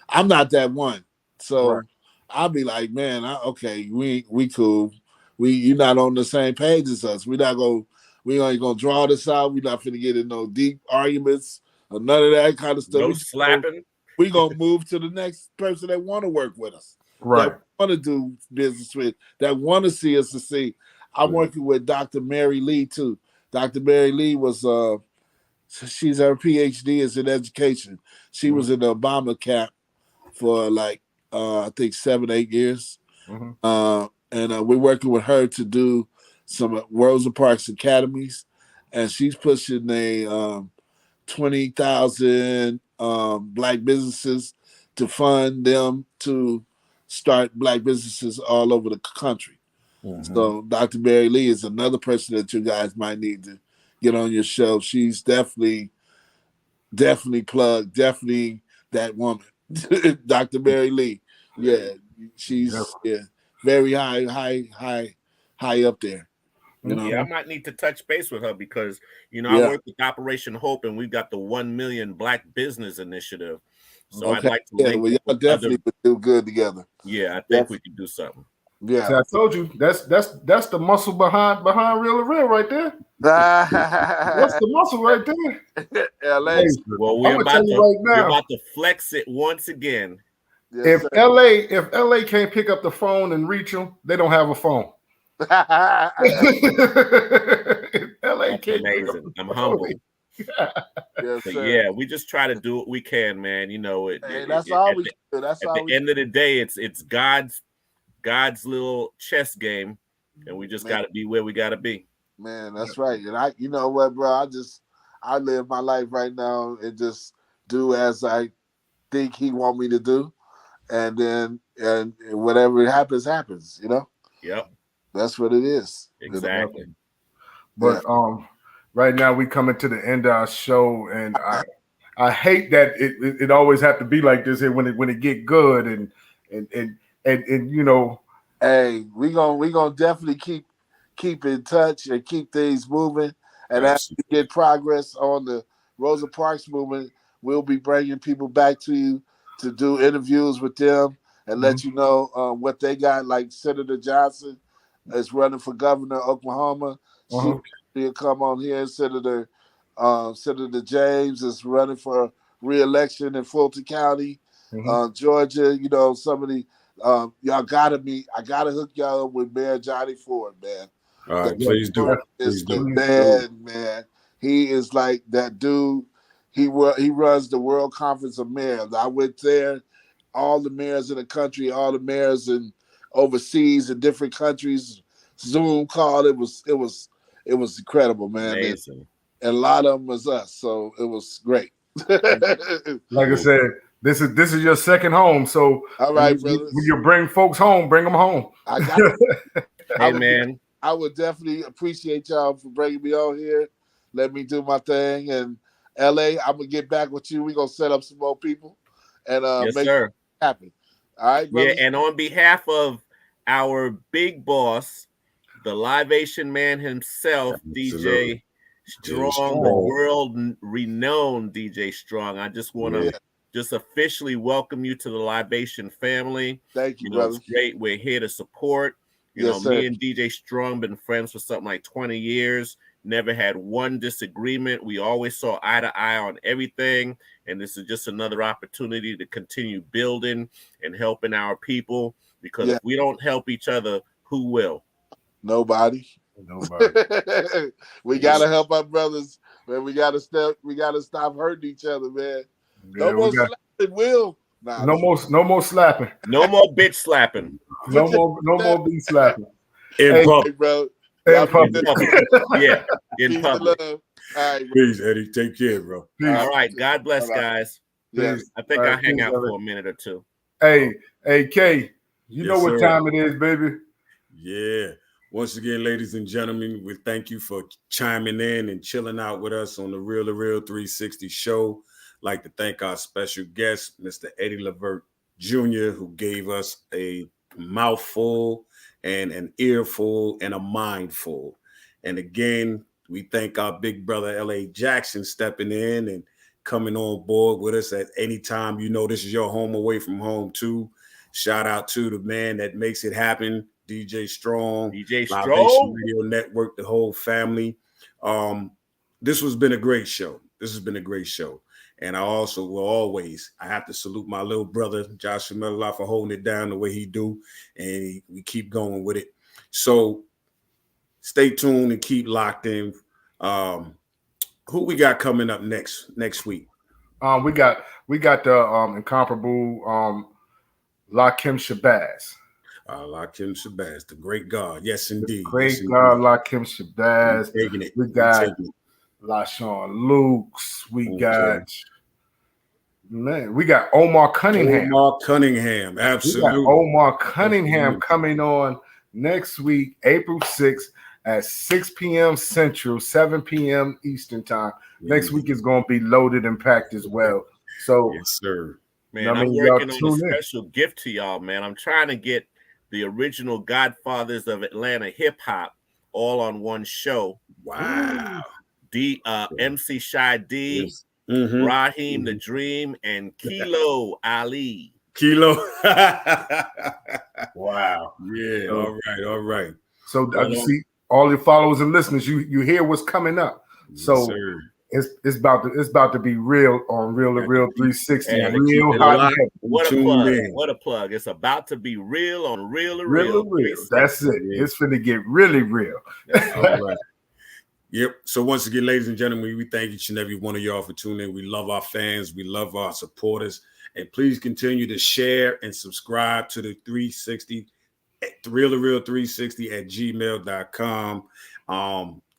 I'm not that one, so I'll be like, man, okay, we cool. You're not on the same page as us. We ain't gonna draw this out. We're not finna get in no deep arguments or none of that kind of stuff.
No slapping.
We gonna move to the next person that want to work with us, that want to do business with, that want to see us succeed. I'm working with Dr. Mary Lee too. Dr. Mary Lee was she's her PhD is in education. She was in the Obama camp for I think 7-8 years, and we're working with her to do some Rosa Parks academies, and she's pushing a 20,000 black businesses to fund them to start black businesses all over the country. So Dr. Mary Lee is another person that you guys might need to get on your show. She's definitely plugged, definitely that woman. Dr. Mary Lee. Yeah, she's very high up there. You know?
Yeah, I might need to touch base with her because, you know, I work with Operation Hope and we've got the 1 Million Black Business Initiative. So I'd like to link
y'all definitely would do good together.
Yeah, I think we could do something.
Yeah.
See, I told you that's the muscle behind Real to Real right there. That's the muscle right there.
LA.
Hey,
well, we're about to flex it once again.
Yes, if LA can't pick up the phone and reach them, they don't have a phone. LA
That's amazing. I'm humble.
Yes,
But
sir.
yeah, we just try to do what we can, man. You know,
That's all we do. That's
at
all
the
we
end of the day, it's God's little chess game, and we just got to be where we got to be.
Man, that's right. And you know what, bro? I live my life right now and just do as I think he want me to do, and then and whatever happens, happens. You know.
Yep.
That's what it is.
Exactly.
But right now we coming to the end of our show, and I hate that it always have to be like this here when it get good and you know.
Hey, we gonna definitely keep in touch and keep things moving. And as we get progress on the Rosa Parks movement, we'll be bringing people back to you to do interviews with them and let you know what they got. Like Senator Johnson is running for governor of Oklahoma. She'll come on here. Senator James is running for re-election in Fulton County, Georgia. You know, some of the y'all gotta meet. I gotta hook y'all up with Mayor Johnny Ford, man.
All right, please do.
Is the man. He is like that dude. He runs the World Conference of Mayors. I went there. All the mayors in the country, all the mayors in overseas in different countries, Zoom call. It was incredible, man.
Amazing.
And a lot of them was us, so it was great.
Like I said, this is your second home. So
all right,
when you bring folks home, bring them home.
I got it.
Hey, man.
I would definitely appreciate y'all for bringing me on here. Let me do my thing. And LA, I'm gonna get back with you. We're gonna set up some more people and make it happen. All right, brothers?
Yeah, and on behalf of our big boss, the Libation man himself, DJ Strong, the world-renowned DJ Strong, I just want to just officially welcome you to the Libation family.
Thank you, brother.
It's great. We're here to support. You know, me and DJ Strong been friends for something like 20 years. Never had one disagreement. We always saw eye to eye on everything. And this is just another opportunity to continue building and helping our people. Because if we don't help each other, who will?
Nobody. We gotta help our brothers, man. We gotta stop hurting each other, man. No more slapping, Will. Nah,
no more slapping.
No more bitch slapping.
No more beat slapping.
In public,
bro.
In public.
Yeah, in public.
All right,
please, Eddie, take care, bro.
All right, God bless, guys.
Yes.
I think I'll hang out for a minute or two.
Hey, K, you know what time it is, baby.
Yeah. Once again, ladies and gentlemen, we thank you for chiming in and chilling out with us on the Real 360 show. Like to thank our special guest, Mr. Eddie Levert Jr., who gave us a mouthful and an earful and a mindful. And again, we thank our big brother, L.A. Jackson, stepping in and coming on board with us at any time. You know, this is your home away from home, too. Shout out to the man that makes it happen, DJ Strong, Libation Radio Network, the whole family. This has been a great show. And I also will I have to salute my little brother, Joshua Miller, for holding it down the way he do. And we keep going with it. So stay tuned and keep locked in. Who we got coming up next week?
We got the incomparable Lakim Shabazz.
Lakim Shabazz, the great God. Yes, indeed.
God, Lakim Shabazz. We got LaShawn Lukes. We got Omar Cunningham.
Absolutely.
We got Omar Cunningham coming on next week, April 6th at 6 p.m. Central, 7 p.m. Eastern time. Next week is going to be loaded and packed as well. So,
yes, sir.
Man, I'm working on a special gift to y'all, man. I'm trying to get the original Godfathers of Atlanta hip hop all on one show.
Wow.
MC Shy D, Raheem the Dream, and Kilo Ali.
Wow. Yeah. All right.
So see all your followers and listeners, you hear what's coming up. So it's about to be real on Real 360.
And
real hot.
What a plug. What a plug. It's about to be real on Real.
That's it. It's finna get really real.
All right. Yep. So once again, ladies and gentlemen, we thank each and every one of y'all for tuning in. We love our fans. We love our supporters. And please continue to share and subscribe to the 360, Real 360 at gmail.com.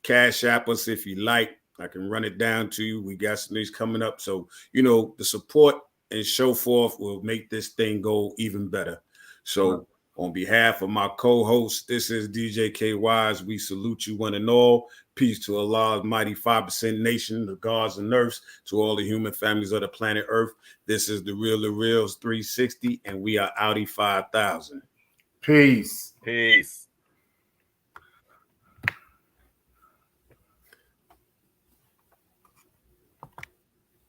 Cash app us if you like. I can run it down to you. We got some things coming up. So, the support and so forth will make this thing go even better. So on behalf of my co-host, this is DJ K Wise. We salute you one and all. Peace to Allah's mighty 5% nation, the gods and earths, to all the human families of the planet Earth. This is the Real 360, and we are Audi 5000.
Peace.
Peace.